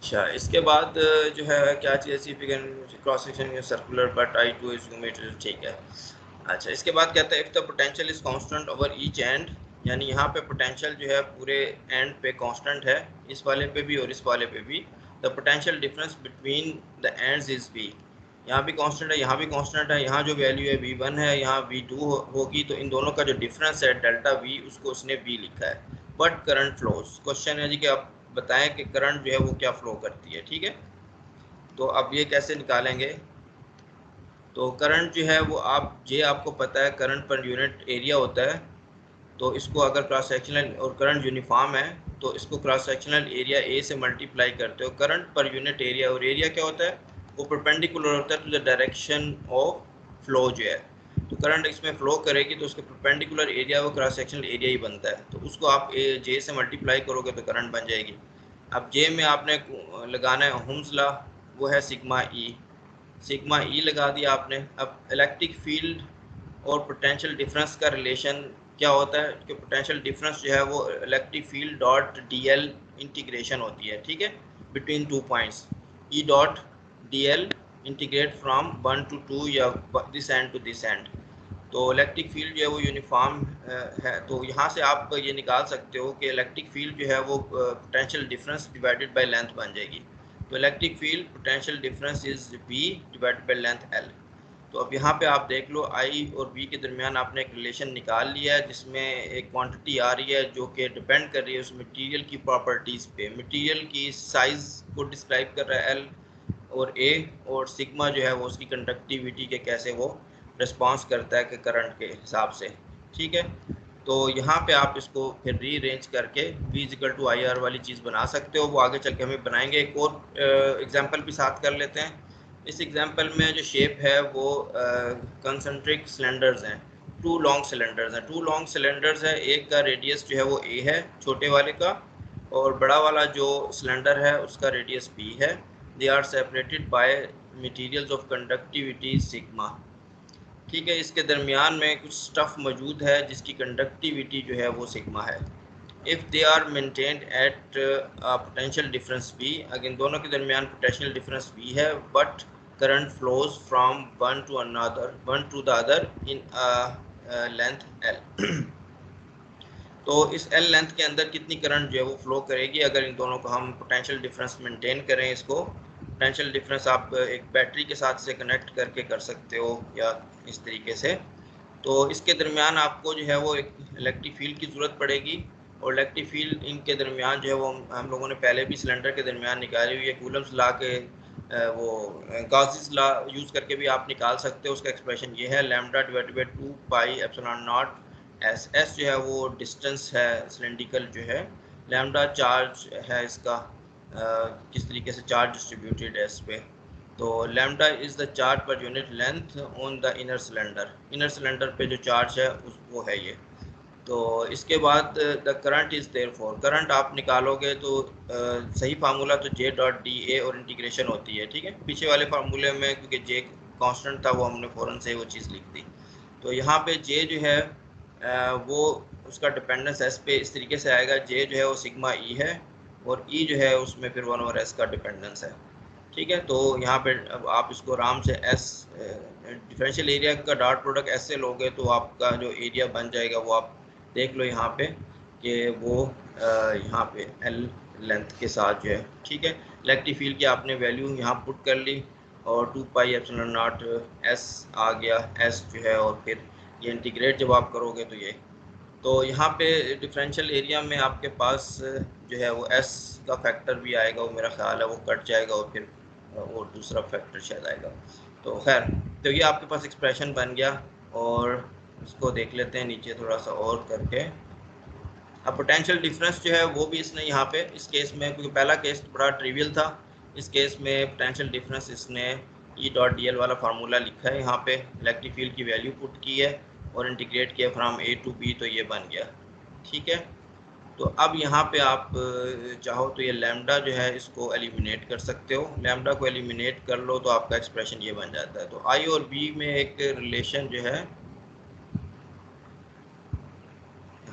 S1: अच्छा, इसके बाद जो है क्या चीज़ cross section circular but I two is metre. ठीक है, अच्छा इसके बाद कहता है if the potential is constant over each end, यानी यहाँ पे पोटेंशियल जो है पूरे एंड पे कांस्टेंट है, इस वाले पे भी और इस वाले पे भी। The potential difference between the ends is V, यहाँ भी कांस्टेंट है यहाँ भी कांस्टेंट है। यहाँ जो वैल्यू है V1 है, यहाँ V2 होगी, तो इन दोनों का जो डिफरेंस है डेल्टा V, उसको उसने V लिखा है। बट करंट फ्लोज, क्वेश्चन है जी कि आप बताएं कि करंट जो है वो क्या फ्लो करती है। ठीक है, तो अब ये कैसे निकालेंगे। तो करंट जो है वो आपको पता है करंट पर यूनिट एरिया होता है। तो इसको अगर क्रॉस सेक्शनल और करंट यूनिफॉर्म है तो इसको क्रॉस सेक्शनल एरिया ए से मल्टीप्लाई करते हो। करंट पर यूनिट एरिया, और एरिया क्या होता है, वो परपेंडिकुलर होता है to the direction of flow जो है। तो करंट इसमें फ्लो करेगी तो उसके परपेंडिकुलर एरिया वो क्रॉस सेक्शनल एरिया ही बनता है। तो उसको आप जे से मल्टीप्लाई करोगे तो करंट बन जाएगी। अब जे में आपने लगाना है ओहम्स लॉ, वो है सिग्मा ई। सिग्मा ई लगा दिया आपने। अब इलेक्ट्रिक फील्ड और पोटेंशियल डिफरेंस का रिलेशन क्या होता है कि पोटेंशियल डिफरेंस जो है वो electric field dot dl integration होती है। ठीक है, between two points E dot dl integrate from 1 to 2 या this end to this end. तो इलेक्ट्रिक फील्ड जो है वो यूनिफॉर्म है। तो यहाँ से आप ये निकाल सकते हो कि इलेक्ट्रिक फील्ड जो है वो potential difference divided by length बन जाएगी। तो electric field potential difference is V divided by length L। तो अब यहाँ पे आप देख लो I और V के दरमियान आपने एक रिलेशन निकाल लिया है, जिसमें एक क्वांटिटी आ रही है जो कि डिपेंड कर रही है उस मटेरियल की प्रॉपर्टीज़ पे। मटेरियल की साइज़ को डिस्क्राइब कर रहा है L और A, और सिग्मा जो है वो उसकी कंडक्टिविटी के कैसे वो रिस्पॉन्स करता है कि करंट के हिसाब से। ठीक है, तो यहाँ पे आप इसको फिर रीअरेंज करके V equal to I R वाली चीज़ बना सकते हो। वो आगे चल के हमें बनाएंगे। एक और एग्जाम्पल भी साथ कर लेते हैं। इस एग्जांपल में जो शेप है वो कंसंट्रिक सिलेंडर्स हैं। टू लॉन्ग सिलेंडर्स हैं। टू लॉन्ग सिलेंडर्स है, एक का रेडियस जो है वो ए है छोटे वाले का, और बड़ा वाला जो सिलेंडर है उसका रेडियस बी है। They are separated by materials of conductivity sigma. ठीक है, इसके दरमियान में कुछ स्टफ़ मौजूद है जिसकी कंडक्टिविटी जो है वो सिग्मा है। If they are maintained at potential difference B, अगर इन दोनों के दरमियान पोटेंशियल डिफरेंस बी है, but current flows from one to the other in length L. तो इस एल लेंथ के अंदर कितनी करंट जो है वो फ्लो करेगी अगर इन दोनों को हम पोटेंशियल डिफरेंस मेंटेन करें। इसको पोटेंशियल डिफरेंस आप एक बैटरी के साथ से कनेक्ट करके कर सकते हो या इस तरीके से। तो इसके दरमियान आपको जो है वो एक इलेक्ट्रिक फील्ड की ज़रूरत पड़ेगी, और इलेक्ट्रिक फील्ड इनके दरमियान जो है वो हम लोगों ने पहले भी सिलेंडर के दरमियान निकाली हुई है। कूलम्स ला के वो गॉसेस ला यूज़ करके भी आप निकाल सकते हो। उसका एक्सप्रेशन ये है lambda divided by 2 pi epsilon not S. S जो है वो डिस्टेंस है सिलेंड्रिकल जो है, लैम्डा चार्ज है इसका, किस तरीके से चार्ज डिस्ट्रीब्यूटेड है इस पे। तो lambda is the charge per unit length on the inner cylinder. Inner cylinder पे जो चार्ज है उस वो है ये। तो इसके बाद the current is therefore, current आप निकालोगे तो सही फार्मूला तो जे डॉट डी ए और इंटीग्रेशन होती है। ठीक है, पीछे वाले फार्मूले में क्योंकि जे कांस्टेंट था वो हमने फ़ौरन से वो चीज़ लिख दी। तो यहाँ पे जे जो है वो उसका डिपेंडेंस एस पे इस तरीके से आएगा, जे जो है वो सिग्मा ई है और ई जो है उसमें फिर 1 ओवर एस का डिपेंडेंस है। ठीक है, तो यहाँ पे अब आप इसको आराम से एस डिफरेंशियल एरिया का डॉट प्रोडक्ट एस से लोगे तो आपका जो एरिया बन जाएगा वो आप देख लो यहाँ पे कि वो यहाँ पे एल लेंथ के साथ जो है। ठीक है, इलेक्ट्रिक फील्ड की आपने वैल्यू यहाँ पुट कर ली और 2 पाई एप्सिलॉन नॉट एस आ गया, एस जो है, और फिर ये इंटीग्रेट जब आप करोगे तो ये, तो यहाँ पे डिफरेंशियल एरिया में आपके पास जो है वो एस का फैक्टर भी आएगा, वो मेरा ख्याल है वो कट जाएगा और फिर वो दूसरा फैक्टर शायद आएगा। तो खैर, तो ये आपके पास एक्सप्रेशन बन गया, और इसको देख लेते हैं नीचे थोड़ा सा और करके। अब पोटेंशियल डिफरेंस जो है वो भी इसने यहाँ पे इस केस में, क्योंकि पहला केस बड़ा ट्रिवियल था, इस केस में पोटेंशियल डिफरेंस इसने ई डॉट डी एल वाला फार्मूला लिखा है यहाँ पे, इलेक्ट्रिक फील्ड की वैल्यू पुट की है और इंटीग्रेट किया फ्रॉम ए टू बी, तो ये बन गया। ठीक है, तो अब यहाँ पे आप चाहो तो ये लैम्डा जो है इसको एलिमिनेट कर सकते हो। लैम्डा को एलिमिनेट कर लो तो आपका एक्सप्रेशन ये बन जाता है। तो आई और बी में एक रिलेशन जो है,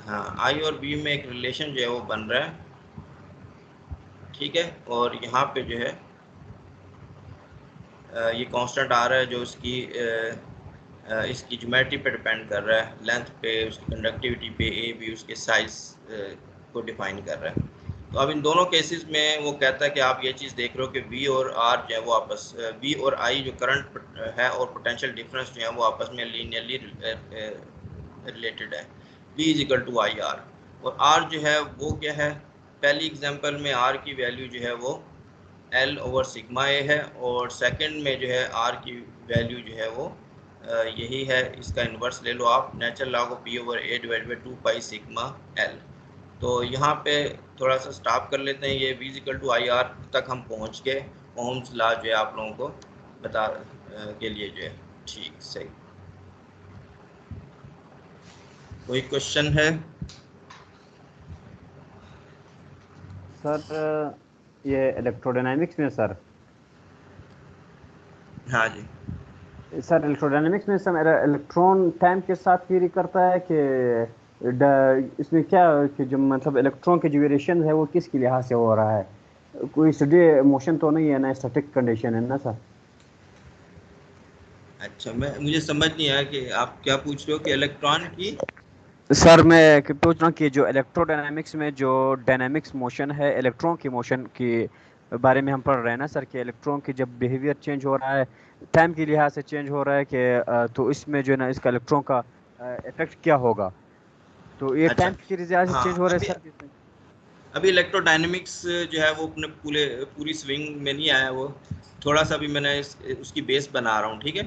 S1: हाँ, आई और बी में एक रिलेशन जो है वो बन रहा है। ठीक है, और यहाँ पे जो है ये कांस्टेंट आ रहा है जो इसकी ज्योमेट्री पे डिपेंड कर रहा है, लेंथ पे, उसकी कंडक्टिविटी पे, ए बी उसके साइज को डिफाइन कर रहा है। तो अब इन दोनों केसेस में वो कहता है कि आप ये चीज़ देख रहे हो कि वी और आर जो है वो आपस, वी और आई जो करंट है और पोटेंशियल डिफरेंस जो है वो आपस में लीनियरली रिलेटेड है। V is equal to I R, और आर जो है वो क्या है, पहली एग्जांपल में आर की वैल्यू जो है वो एल ओवर सिग्मा ए है, और सेकंड में जो है आर की वैल्यू जो है वो यही है, इसका इन्वर्स ले लो आप, natural log of P over A divide by 2 pi sigma L. तो यहाँ पे थोड़ा सा स्टॉप कर लेते हैं, ये V equal to I R तक हम पहुँच गए। ओम्स लॉ जो है आप लोगों को बता के लिए जो है। ठीक, सही। कोई क्वेश्चन है?
S3: सर ये इलेक्ट्रोडायनामिक्स में सर,
S1: हाँ जी
S3: सर इलेक्ट्रोडायनामिक्स में सर इलेक्ट्रॉन टाइम के साथ वेरी करता है कि इसमें क्या कि जो मतलब इलेक्ट्रॉन की जो वेरिएशन है वो किसके लिहाज से हो रहा है, कोई स्टडी मोशन तो नहीं है ना, स्टैटिक कंडीशन है ना सर?
S1: अच्छा, मुझे समझ नहीं आया कि आप क्या पूछ रहे हो कि इलेक्ट्रॉन की।
S3: सर मैं पूछ रहा हूँ कि जो इलेक्ट्रोडायनामिक्स में जो डायनामिक्स मोशन है, इलेक्ट्रॉन की मोशन के बारे में हम पढ़ रहे हैं ना सर, कि इलेक्ट्रॉन की जब बिहेवियर चेंज हो रहा है, टाइम के लिहाज से चेंज हो रहा है कि तो इसमें जो है ना इसका इलेक्ट्रॉन का इफेक्ट क्या होगा, तो ये
S1: अच्छा,
S3: टाइम के लिहाज से
S1: हाँ,
S3: चेंज हो रहा है सर इसमें?
S1: अभी इलेक्ट्रोडायनेमिक्स जो है वो अपने पूरी स्विंग में नहीं आया, वो थोड़ा सा भी मैंने उसकी बेस बना रहा हूँ। ठीक है,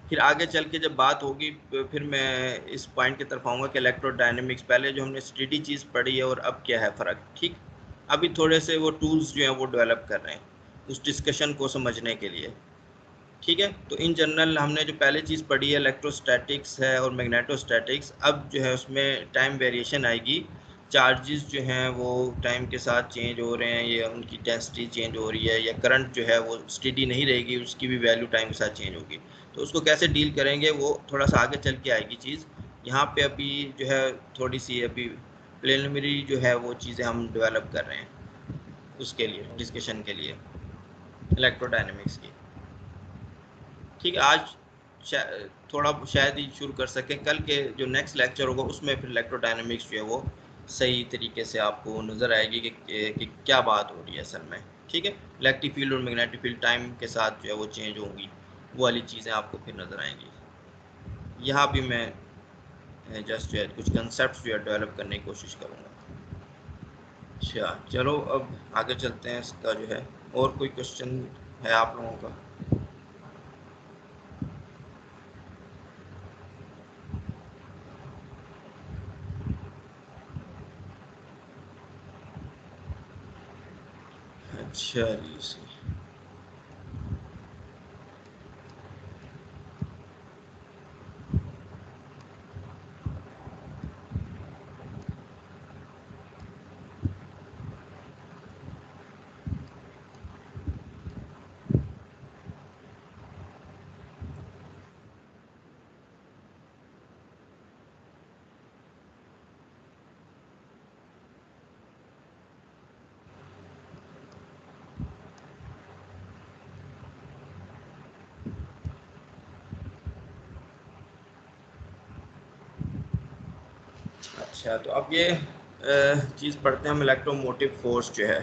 S1: फिर आगे चल के जब बात होगी फिर मैं इस पॉइंट की तरफ आऊँगा कि इलेक्ट्रोडायनेमिक्स पहले जो हमने स्टडी चीज़ पढ़ी है और अब क्या है फ़र्क। ठीक, अभी थोड़े से वो टूल्स जो हैं वो डेवलप कर रहे हैं उस डिस्कशन को समझने के लिए। ठीक है। तो इन जनरल हमने जो पहले चीज़ पढ़ी है इलेक्ट्रोस्टैटिक्स है और मैग्नेटोस्टैटिक्स। अब जो है उसमें टाइम वेरिएशन आएगी, चार्जेस जो हैं वो टाइम के साथ चेंज हो रहे हैं या उनकी डेंसिटी चेंज हो रही है या करंट जो है वो स्टेडी नहीं रहेगी, उसकी भी वैल्यू टाइम के साथ चेंज होगी। तो उसको कैसे डील करेंगे वो थोड़ा सा आगे चल के आएगी चीज़। यहाँ पे अभी जो है थोड़ी सी अभी प्रिलिमिनरी जो है वो चीज़ें हम डेवलप कर रहे हैं उसके लिए, डिस्कशन के लिए इलेक्ट्रोडायनेमिक्स की। ठीक है, आज थोड़ा शायद ही शुरू कर सकें, कल के जो नेक्स्ट लेक्चर होगा उसमें फिर इलेक्ट्रोडायनेमिक्स जो है वो सही तरीके से आपको नज़र आएगी कि क्या बात हो रही है असल में। ठीक है, इलेक्ट्रिक फील्ड और मैग्नेटिक फील्ड टाइम के साथ जो है वो चेंज होंगी, वो वाली चीज़ें आपको फिर नज़र आएंगी। यहाँ भी मैं जस्ट जो है कुछ कंसेप्ट जो है डेवलप करने की कोशिश करूँगा। अच्छा चलो अब आगे चलते हैं, इसका जो है और कोई क्वेश्चन है आप लोगों का? अच्छा जी सही। अच्छा तो अब ये चीज़ पढ़ते हैं हम, इलेक्ट्रोमोटिव फोर्स जो है।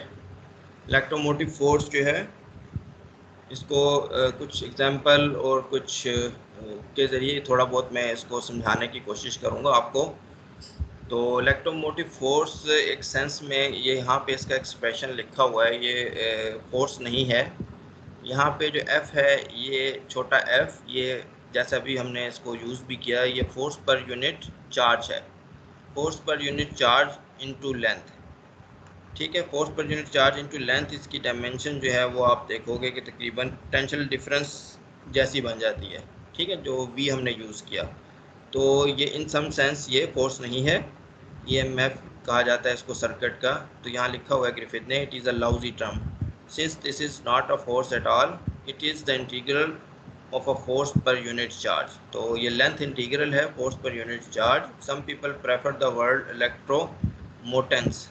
S1: इलेक्ट्रोमोटिव फोर्स जो है इसको कुछ एग्जांपल और कुछ के ज़रिए थोड़ा बहुत मैं इसको समझाने की कोशिश करूँगा आपको। तो इलेक्ट्रोमोटिव फोर्स एक सेंस में ये यहाँ पे इसका एक्सप्रेशन लिखा हुआ है, ये फोर्स नहीं है। यहाँ पे जो F है ये छोटा f, ये जैसा अभी हमने इसको यूज़ भी किया, ये फोर्स पर यूनिट चार्ज है, force per unit charge into length. ठीक है, force per unit charge into length, इसकी डायमेंशन जो है वो आप देखोगे कि तकरीबन पोटेंशियल डिफरेंस जैसी बन जाती है। ठीक है, जो v हमने यूज़ किया, तो ये इन सम सेंस ये फोर्स नहीं है, EMF कहा जाता है इसको सर्किट का। तो यहाँ लिखा हुआ है ग्रिफिथ ने, it is a lousy term since this is not a force at all, it is the integral of a force per unit charge. तो ये लेंथ इंटीग्रल है force per unit charge. Some people prefer the word electromotance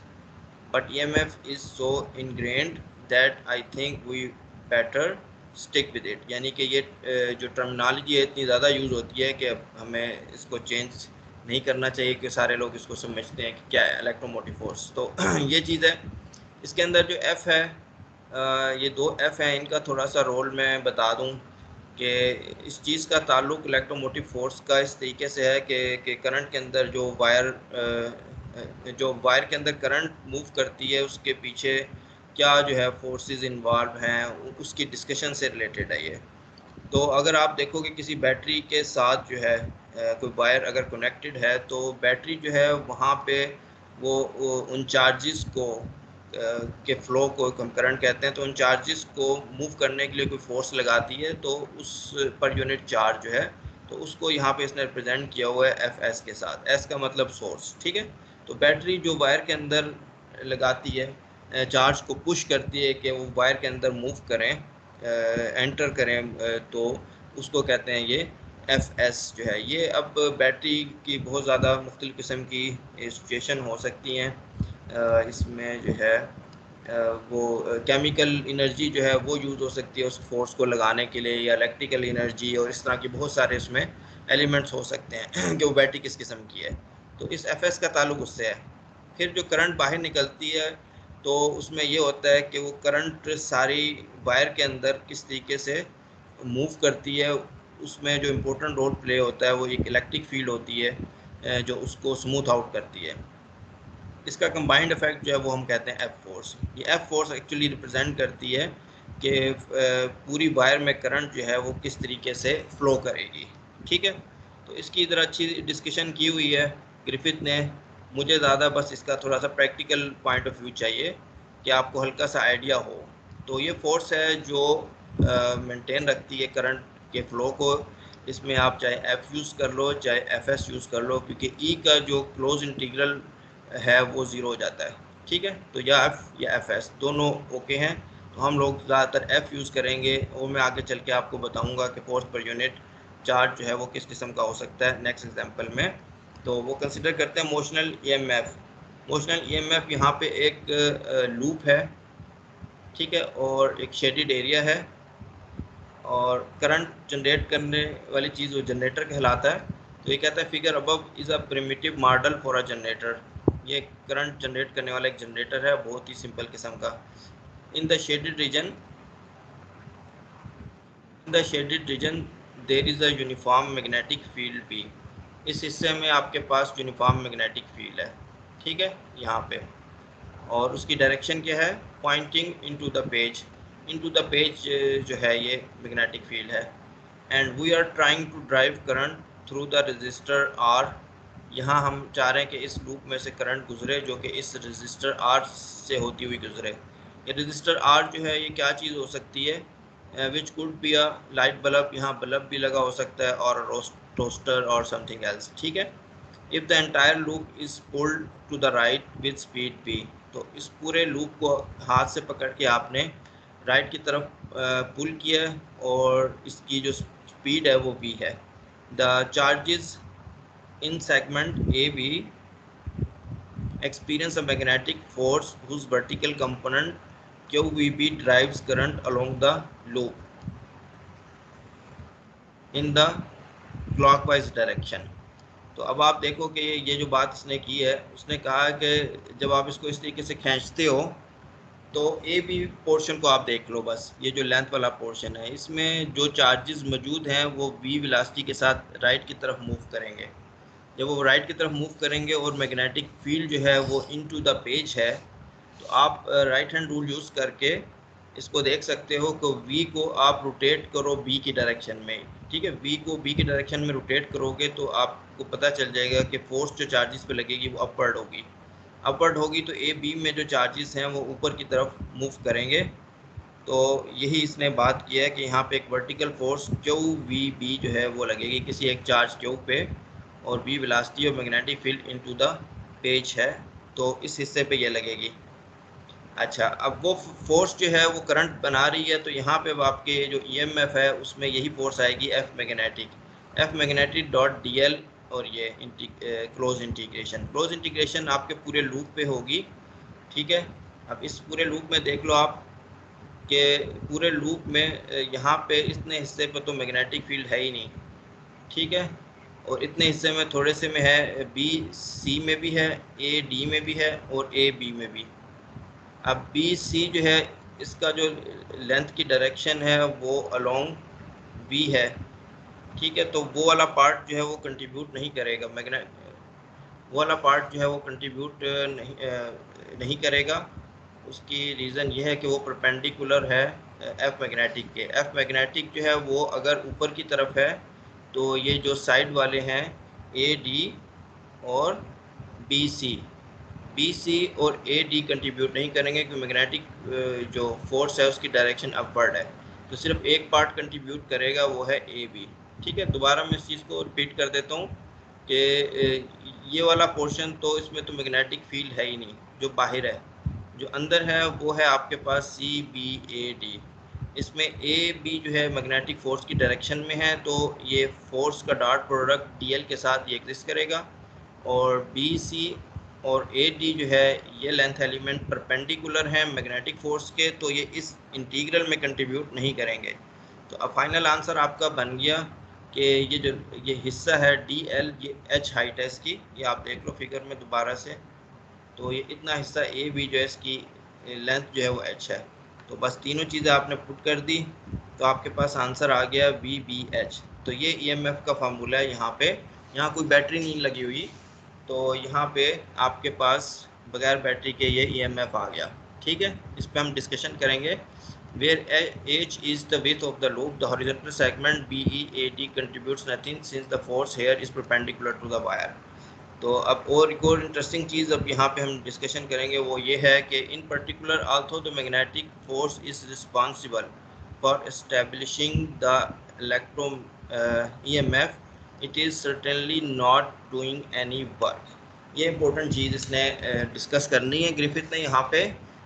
S1: but EMF is so ingrained that I think we better stick with it। यानी कि ये जो terminology है इतनी ज़्यादा यूज़ होती है कि हमें इसको चेंज नहीं करना चाहिए, कि सारे लोग इसको समझते हैं कि क्या है इलेक्ट्रोमोटिव फोर्स। तो ये चीज़ है। इसके अंदर जो F है, ये दो F हैं, इनका थोड़ा सा रोल मैं बता दूं कि इस चीज़ का ताल्लुक इलेक्ट्रोमोटिव फोर्स का इस तरीके से है कि करंट के अंदर जो वायर के अंदर करंट मूव करती है उसके पीछे क्या जो है फोर्सेस इन्वॉल्व हैं, उसकी डिस्कशन से रिलेटेड है ये। तो अगर आप देखोगे किसी बैटरी के साथ जो है कोई वायर अगर कनेक्टेड है, तो बैटरी जो है वहाँ पे वो उन चार्जेस को के फ्लो को हम करंट कहते हैं, तो उन चार्जेस को मूव करने के लिए कोई फोर्स लगाती है, तो उस पर यूनिट चार्ज जो है तो उसको यहाँ पे इसने रिप्रेजेंट किया हुआ है एफ के साथ। एस का मतलब सोर्स। ठीक है, तो बैटरी जो वायर के अंदर लगाती है, चार्ज को पुश करती है कि वो वायर के अंदर मूव करें, एंटर करें, तो उसको कहते हैं ये एफ जो है ये। अब बैटरी की बहुत ज़्यादा मुख्तलिफ़ किस्म की सिचुएशन हो सकती हैं, इसमें जो है वो केमिकल एनर्जी जो है वो यूज़ हो सकती है उस फोर्स को लगाने के लिए, या इलेक्ट्रिकल एनर्जी, और इस तरह की बहुत सारे उसमें एलिमेंट्स हो सकते हैं कि वो बैटरी किस किस्म की है। तो इस एफ का ताल्लुक उससे है। फिर जो करंट बाहर निकलती है तो उसमें ये होता है कि वो करंट सारी वायर के अंदर किस तरीके से मूव करती है, उसमें जो इम्पोर्टेंट रोल प्ले होता है वो एक इलेक्ट्रिक फील्ड होती है जो उसको स्मूथ आउट करती है। इसका कंबाइंड इफेक्ट जो है वो हम कहते हैं एफ फोर्स। ये एफ फोर्स एक्चुअली रिप्रेजेंट करती है कि पूरी वायर में करंट जो है वो किस तरीके से फ्लो करेगी। ठीक है, तो इसकी इधर अच्छी डिस्कशन की हुई है ग्रिफिथ ने। मुझे ज़्यादा बस इसका थोड़ा सा प्रैक्टिकल पॉइंट ऑफ व्यू चाहिए कि आपको हल्का सा आइडिया हो। तो ये फोर्स है जो मेंटेन रखती है करंट के फ्लो को। इसमें आप चाहे एफ यूज़ कर लो चाहे एफ एस यूज़ कर लो, क्योंकि ई का जो क्लोज इंटीग्रल है वो ज़ीरो हो जाता है। ठीक है, तो या एफ या एफ एस दोनों ओके हैं, तो हम लोग ज़्यादातर एफ यूज़ करेंगे। वो मैं आगे चल के आपको बताऊंगा कि फोर्स पर यूनिट चार्ज जो है वो किस किस्म का हो सकता है नेक्स्ट एग्जांपल में। तो वो कंसिडर करते हैं मोशनल ईएमएफ। मोशनल ईएमएफ यहाँ पे एक लूप है, ठीक है, और एक शेडेड एरिया है, और करंट जनरेट करने वाली चीज़ वो जनरेटर कहलाता है। तो ये कहता है figure above is a primitive model for a generator. ये करंट जनरेट करने वाला एक जनरेटर है, बहुत ही सिंपल किस्म का। In the shaded region there is a uniform magnetic field भी। इस हिस्से में आपके पास यूनिफॉर्म मैग्नेटिक फील्ड है, ठीक है, यहाँ पे। और उसकी डायरेक्शन क्या है, pointing into the page. Into the page जो है ये मैग्नेटिक फील्ड है। And we are trying to drive current through the resistor R. यहाँ हम चाह रहे हैं कि इस लूप में से करंट गुजरे जो कि इस रजिस्टर आर से होती हुई गुजरे। ये रजिस्टर आर जो है ये क्या चीज़ हो सकती है, which could be a light bulb, यहाँ बल्ब भी लगा हो सकता है, और टोस्टर और समथिंग एल्स, ठीक है। If the entire loop is pulled to the right with speed p, तो इस पूरे लूप को हाथ से पकड़ के आपने राइट की तरफ पुल किया, और इसकी जो स्पीड है वो v है। The charges in segment A B experience a magnetic force whose vertical component QVB drives current along the loop in the clockwise direction। तो अब आप देखो कि ये जो बात इसने की है, उसने कहा कि जब आप इसको इस तरीके से खींचते हो तो ए बी पोर्शन को आप देख लो, बस ये जो लेंथ वाला पोर्शन है इसमें जो चार्जेस मौजूद हैं वो वी वेलोसिटी के साथ राइट की तरफ मूव करेंगे। जब वो राइट की तरफ मूव करेंगे और मैग्नेटिक फील्ड जो है वो इनटू द पेज है, तो आप राइट हैंड रूल यूज़ करके इसको देख सकते हो कि वी को आप रोटेट करो बी की डायरेक्शन में, ठीक है। वी को बी की डायरेक्शन में रोटेट करोगे तो आपको पता चल जाएगा कि फोर्स जो चार्जेस पे लगेगी वो अपवर्ड होगी। अपवर्ड होगी तो ए बी में जो चार्जेस हैं वो ऊपर की तरफ मूव करेंगे। तो यही इसने बात की है कि यहाँ पे एक vertical force q v B जो है वो लगेगी किसी एक चार्ज क्यू पे, और बी वेलोसिटी और magnetic field into the page है, तो इस हिस्से पे ये लगेगी। अच्छा, अब वो फोर्स जो है वो करंट बना रही है, तो यहाँ पे आपके जो ईएमएफ है उसमें यही फोर्स आएगी एफ मैग्नेटिक डॉट डीएल, और ये क्लोज इंटीग्रेशन आपके पूरे लूप पे होगी, ठीक है। अब इस पूरे लूप में देख लो आप कि पूरे लूप में यहाँ पे इतने हिस्से पे तो मैग्नेटिक फील्ड है ही नहीं, ठीक है, और इतने हिस्से में थोड़े से में है, बी सी में भी है, ए डी में भी है, और ए बी में भी। अब बी सी जो है इसका जो लेंथ की डायरेक्शन है वो अलोंग वी है, ठीक है। तो वो वाला पार्ट जो है वो कंट्रीब्यूट नहीं करेगा, वो वाला पार्ट जो है वो कंट्रीब्यूट नहीं करेगा। उसकी रीज़न ये है कि वो परपेंडिकुलर है एफ मैग्नेटिक के। एफ मैग्नेटिक जो है वो अगर ऊपर की तरफ है तो ये जो साइड वाले हैं ए डी और बी सी और ए डी कंट्रीब्यूट नहीं करेंगे, क्योंकि मैग्नेटिक जो फोर्स है उसकी डायरेक्शन अपवर्ड है। तो सिर्फ एक पार्ट कंट्रीब्यूट करेगा, वो है ए बी, ठीक है। दोबारा मैं इस चीज़ को रिपीट कर देता हूँ कि ये वाला पोर्शन तो इसमें तो मैग्नेटिक फील्ड है ही नहीं, जो बाहर है। जो अंदर है वो है आपके पास सी बी ए डी। इसमें ए बी जो है मैग्नेटिक फोर्स की डायरेक्शन में है, तो ये फोर्स का डॉट प्रोडक्ट डी एल के साथ ये एग्जिस्ट करेगा। और बी सी और ए डी जो है ये लेंथ एलिमेंट परपेंडिकुलर हैं मैग्नेटिक फोर्स के, तो ये इस इंटीग्रल में कंट्रीब्यूट नहीं करेंगे। तो अब फाइनल आंसर आपका बन गया कि ये जो ये हिस्सा है डी एल, ये एच हाइट है इसकी, ये आप देख लो फिगर में दोबारा से। तो ये इतना हिस्सा ए बी जो है इसकी लेंथ जो है वो एच है। तो बस तीनों चीज़ें आपने पुट कर दी तो आपके पास आंसर आ गया वी बी एच। तो ये ईएमएफ का फार्मूला है यहाँ पे। यहाँ कोई बैटरी नहीं लगी हुई, तो यहाँ पे आपके पास बगैर बैटरी के ये ईएमएफ आ गया, ठीक है। इस पर हम डिस्कशन करेंगे। Where h is the width of the loop, the horizontal segment B E A D contributes nothing since the force here is perpendicular to the wire. तो अब और एक और इंटरेस्टिंग चीज़ अब यहाँ पे हम डिस्कशन करेंगे, वो ये है कि in particular although the magnetic force is responsible for establishing the electro EMF, it is certainly not doing any work. ये इंपॉर्टेंट चीज़ इसने डिस्कस करनी है ग्रिफिथ ने यहाँ पे,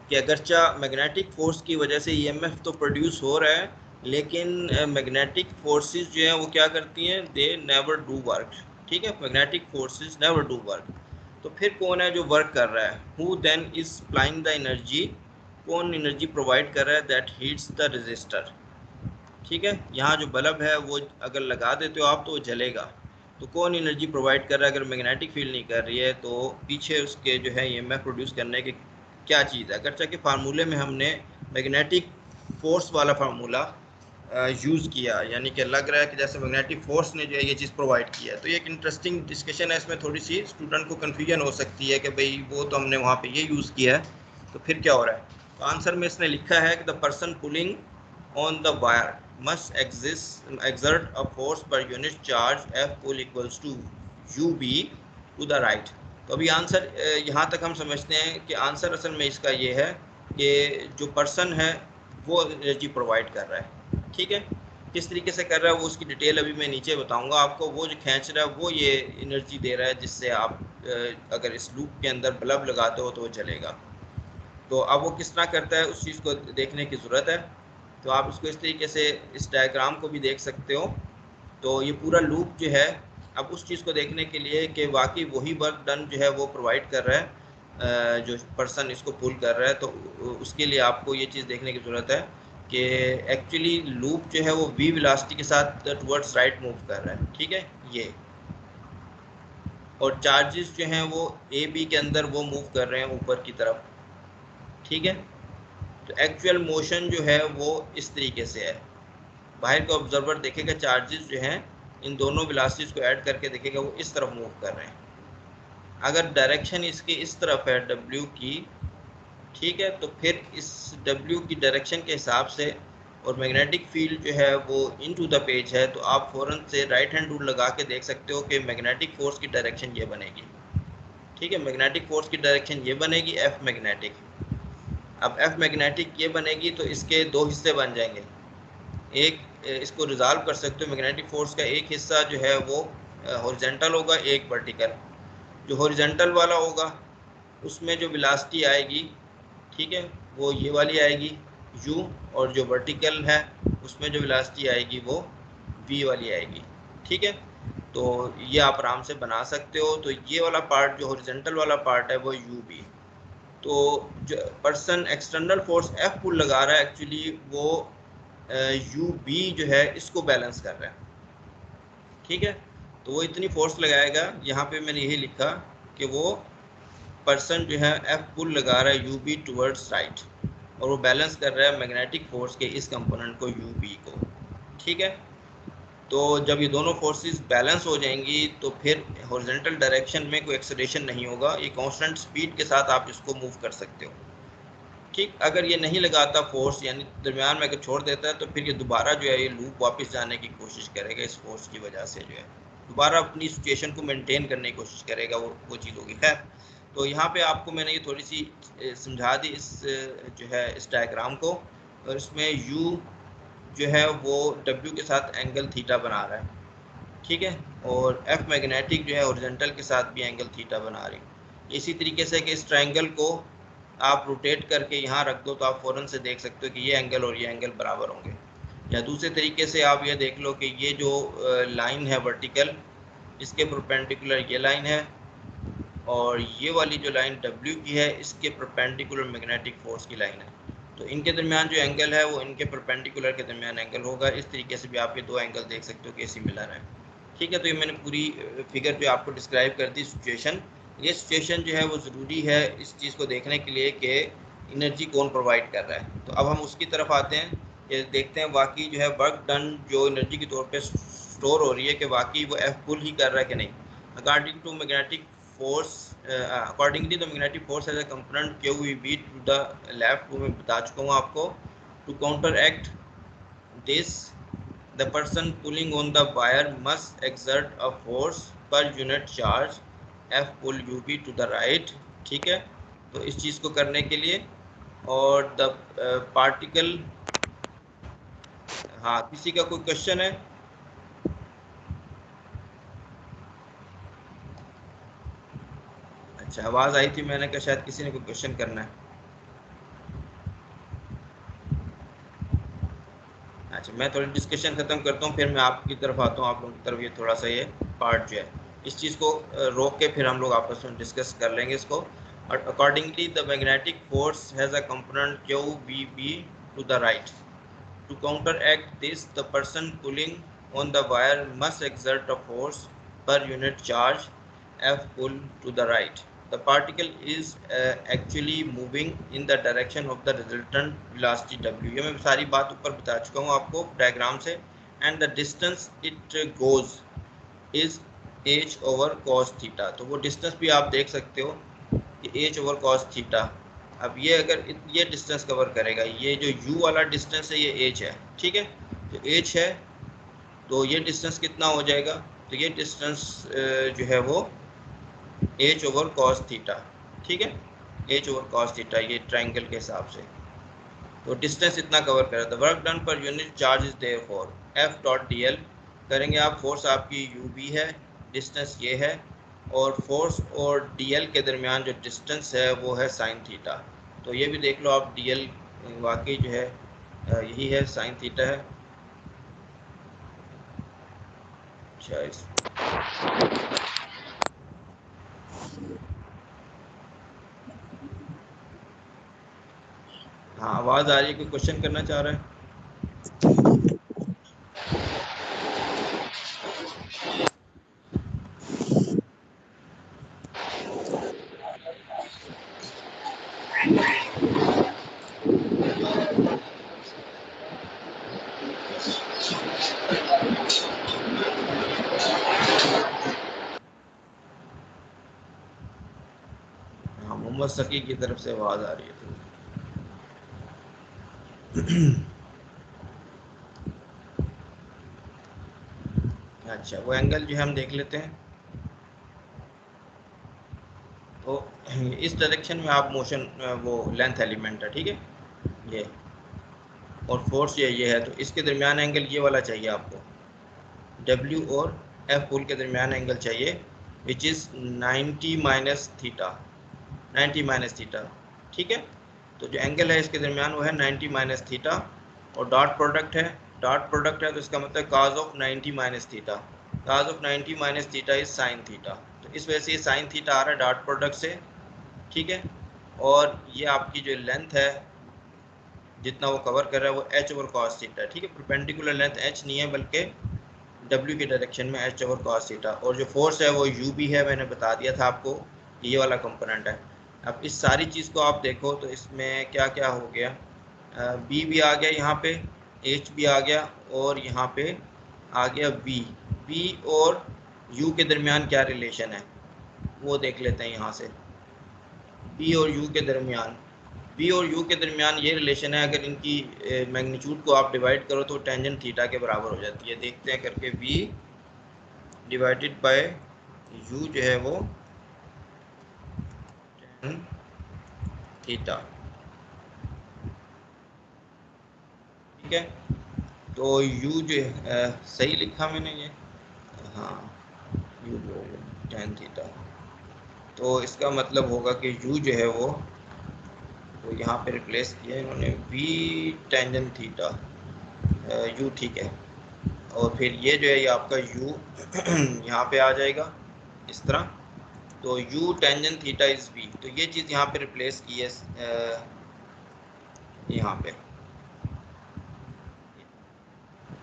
S1: कि अगरचा मैग्नेटिक फोर्स की वजह से EMF तो प्रोड्यूस हो रहा है, लेकिन मैग्नेटिक फोर्सेस जो हैं वो क्या करती हैं, दे नेवर डू वर्क। ठीक है, magnetic forces never do work. तो फिर कौन है जो वर्क कर रहा है? Who then is supplying the energy? कौन एनर्जी प्रोवाइड कर रहा है? That heats the resistor. ठीक है, यहाँ जो बल्ब है वो अगर लगा देते हो आप तो वो जलेगा। तो कौन एनर्जी प्रोवाइड कर रहा है? अगर मैग्नेटिक फील्ड नहीं कर रही है तो पीछे उसके जो है EMF प्रोड्यूस करने के क्या चीज़ है? अगरचे के फार्मूले में हमने मैग्नेटिक फोर्स वाला फार्मूला यूज़ किया, यानी कि लग रहा है कि जैसे मैग्नेटिक फोर्स ने जो है ये चीज़ प्रोवाइड किया है। तो ये एक इंटरेस्टिंग डिस्कशन है, इसमें थोड़ी सी स्टूडेंट को कन्फ्यूजन हो सकती है कि भाई वो तो हमने वहाँ पे ये यूज़ किया है तो फिर क्या हो रहा है। तो आंसर में इसने लिखा है कि the person pulling on the wire must exert a force per unit charge F pull equals to UB to the right। तो अभी आंसर यहाँ तक हम समझते हैं कि आंसर असल में इसका ये है कि जो पर्सन है वो एनर्जी प्रोवाइड कर रहा है। ठीक है, किस तरीके से कर रहा है वो उसकी डिटेल अभी मैं नीचे बताऊंगा आपको। वो जो खींच रहा है वो ये एनर्जी दे रहा है जिससे आप अगर इस लूप के अंदर बल्ब लगाते हो तो वो जलेगा। तो अब वो किस तरह करता है उस चीज़ को देखने की ज़रूरत है। तो आप इसको इस तरीके से इस डायग्राम को भी देख सकते हो। तो ये पूरा लूप जो है, अब उस चीज़ को देखने के लिए कि वाकई वही वर्क डन जो है वो प्रोवाइड कर रहा है जो पर्सन इसको पुल कर रहा है, तो उसके लिए आपको ये चीज़ देखने की ज़रूरत है कि एक्चुअली लूप जो है वो v वेलोसिटी के साथ टुवर्ड्स राइट मूव कर रहा है। ठीक है, ये और चार्जेस जो हैं वो ए बी के अंदर वो मूव कर रहे हैं ऊपर की तरफ। ठीक है, तो एक्चुअल मोशन जो है वो इस तरीके से है। बाहर का ऑब्जर्वर देखेगा चार्जेस जो हैं इन दोनों वेलोसिटीज़ को ऐड करके देखेगा वो इस तरफ मूव कर रहे हैं। अगर डायरेक्शन इसकी इस तरफ है W की, ठीक है, तो फिर इस W की डायरेक्शन के हिसाब से और मैग्नेटिक फील्ड जो है वो इनटू द पेज है, तो आप फ़ौरन से राइट हैंड रूल लगा के देख सकते हो कि मैग्नेटिक फोर्स की डायरेक्शन ये बनेगी। ठीक है, मैग्नेटिक फोर्स की डायरेक्शन ये बनेगी F मैग्नेटिक। अब F मैग्नेटिक ये बनेगी तो इसके दो हिस्से बन जाएंगे। एक इसको रिजॉल्व कर सकते हो, मैग्नेटिक फोर्स का एक हिस्सा जो है वो हॉरिजॉन्टल होगा, एक वर्टिकल। जो हॉरिजॉन्टल वाला होगा उसमें जो वेलोसिटी आएगी, ठीक है, वो ये वाली आएगी u, और जो वर्टिकल है उसमें जो वेलोसिटी आएगी वो v वाली आएगी। ठीक है, तो ये आप आराम से बना सकते हो। तो ये वाला पार्ट जो हॉरिजॉन्टल वाला पार्ट है वो ub। तो जो पर्सन एक्सटर्नल फोर्स F पुल लगा रहा है एक्चुअली वो ub जो है इसको बैलेंस कर रहा है। ठीक है, तो वो इतनी फोर्स लगाएगा, यहाँ पे मैंने यही लिखा कि वो पर्सन जो है F पुल लगा रहा है UB टुवर्ड्स राइट, और वो बैलेंस कर रहा है मैग्नेटिक फोर्स के इस कंपोनेंट को UB को। ठीक है, तो जब ये दोनों फोर्सेस बैलेंस हो जाएंगी तो फिर हॉरिजॉन्टल डायरेक्शन में कोई एक्सेलरेशन नहीं होगा, ये कांस्टेंट स्पीड के साथ आप इसको मूव कर सकते हो। ठीक, अगर ये नहीं लगाता फोर्स, यानी दरमियान में अगर छोड़ देता है, तो फिर ये दोबारा जो है ये लूप वापस जाने की कोशिश करेगा। इस फोर्स की वजह से जो है दोबारा अपनी सिचुएशन को मेंटेन करने की कोशिश करेगा, वो चीज़ होगी। खैर, तो यहाँ पे आपको मैंने ये थोड़ी सी समझा दी इस जो है इस डायग्राम को, और इसमें U जो है वो W के साथ एंगल थीटा बना रहा है। ठीक है, और F मैग्नेटिक जो है हॉरिजॉन्टल के साथ भी एंगल थीटा बना रही है। इसी तरीके से कि इस ट्रायंगल को आप रोटेट करके यहाँ रख दो तो आप फ़ौरन से देख सकते हो कि ये एंगल और ये एंगल बराबर होंगे। या दूसरे तरीके से आप ये देख लो कि ये जो लाइन है वर्टिकल, इसके परपेंडिकुलर ये लाइन है, और ये वाली जो लाइन W की है इसके परपेंडिकुलर मैग्नेटिक फोर्स की लाइन है। तो इनके दरमियान जो एंगल है वो इनके परपेंडिकुलर के दरमियान एंगल होगा। इस तरीके से भी आप ये दो एंगल देख सकते हो कि सिमिलर है। ठीक है, तो ये मैंने पूरी फिगर पे आपको डिस्क्राइब कर दी सिचुएशन। ये सिचुएशन जो है वो ज़रूरी है इस चीज़ को देखने के लिए कि एनर्जी कौन प्रोवाइड कर रहा है। तो अब हम उसकी तरफ आते हैं, ये देखते हैं वाकई जो है वर्क डन जो एनर्जी के तौर पे स्टोर हो रही है कि वाकई वो F पुल ही कर रहा है कि नहीं। According to magnetic force, accordingly the magnetic force has a component QEB to the left, वो मैं बता चुका हूँ आपको। To counteract this, the person pulling on the wire must exert a force per unit charge F pull UB to the right। ठीक है, तो इस चीज़ को करने के लिए, और the particle हाँ, किसी का कोई क्वेश्चन है? अच्छा, आवाज़ आई थी, मैंने कहा शायद किसी ने कोई क्वेश्चन करना है। अच्छा, मैं थोड़ी डिस्कशन ख़त्म करता हूँ, फिर मैं आपकी तरफ आता हूँ, आप लोगों की तरफ। ये थोड़ा सा ये पार्ट जो है, इस चीज़ को रोक के फिर हम लोग आपस में डिस्कस कर लेंगे इसको। और accordingly the magnetic force has a component q B B to the right. To counteract this, the person pulling on the wire must exert a force per unit charge F pull to the right. The particle is actually moving in the direction of the resultant velocity W. ये मैं सारी बात ऊपर बता चुका हूँ आपको diagram से। And the distance it goes is h over cos theta. तो वो डिस्टेंस भी आप देख सकते हो कि h over cos थीटा। अब ये अगर ये डिस्टेंस कवर करेगा, ये जो u वाला डिस्टेंस है ये h है, ठीक है। तो h है, तो ये डिस्टेंस कितना हो जाएगा? तो ये डिस्टेंस जो है वो h ओवर cos थीटा, ठीक है। h ओवर cos थीटा ये ट्रायंगल के हिसाब से। तो डिस्टेंस इतना कवर करा। द वर्क डन पर unit charge is therefore F dot D L करेंगे आप। फोर्स आपकी यू बी है, डिस्टेंस ये है, और फोर्स और डी एल के दरमियान जो डिस्टेंस है वो है साइन थीटा। तो ये भी देख लो आप, डी एल वाकई जो है यही है, साइन थीटा है। अच्छा, हाँ, आवाज़ आ रही है? कोई क्वेश्चन करना चाह रहा है? हाँ, मोहम्मद सकी की तरफ से आवाज़ आ रही है। अच्छा, वो एंगल जो है हम देख लेते हैं। तो इस डायरेक्शन में आप मोशन वो लेंथ एलिमेंट है, ठीक है, ये, और फोर्स ये है। तो इसके दरमियान एंगल ये वाला चाहिए आपको, W और F पुल के दरमियान एंगल चाहिए, which is 90 minus theta, 90 minus theta, ठीक है। तो जो एंगल है इसके दरमियान वो है 90 माइनस थीटा, और डॉट प्रोडक्ट है, डॉट प्रोडक्ट है तो इसका मतलब cos of 90 minus theta, cos of 90 minus theta is sine theta. तो इस वजह से ये साइन थीटा आ रहा है डॉट प्रोडक्ट से, ठीक है। और ये आपकी जो लेंथ है जितना वो कवर कर रहा है वो h ओवर cos थीटा, ठीक है। परपेंडिकुलर लेंथ h नहीं है बल्कि W के डायरेक्शन में h ओवर cos थीटा। और जो फोर्स है वो u भी है, मैंने बता दिया था आपको, ये वाला कंपोनेंट है। अब इस सारी चीज़ को आप देखो तो इसमें क्या क्या हो गया, B भी आ गया यहाँ पे, H भी आ गया, और यहाँ पे आ गया V। B और U के दरमियान क्या रिलेशन है वो देख लेते हैं यहाँ से। B और U के दरमियान, B और U के दरमियान ये रिलेशन है, अगर इनकी मैग्नीट्यूड को आप डिवाइड करो तो टेंजेंट थीटा के बराबर हो जाती है। देखते हैं करके, V डिवाइडेड बाय U जो है वो टेन थीटा, ठीक है। तो U जो सही लिखा मैंने ये, हाँ, U जो है टेन थीटा। तो इसका मतलब होगा कि U जो है वो, तो यहाँ पे रिप्लेस किया इन्होंने V टेंजेंट थीटा, U, ठीक है। और फिर ये जो है ये आपका U यहाँ पे आ जाएगा इस तरह। तो U tangent theta is V, तो ये चीज़ यहाँ पे रिप्लेस की है यहाँ पे,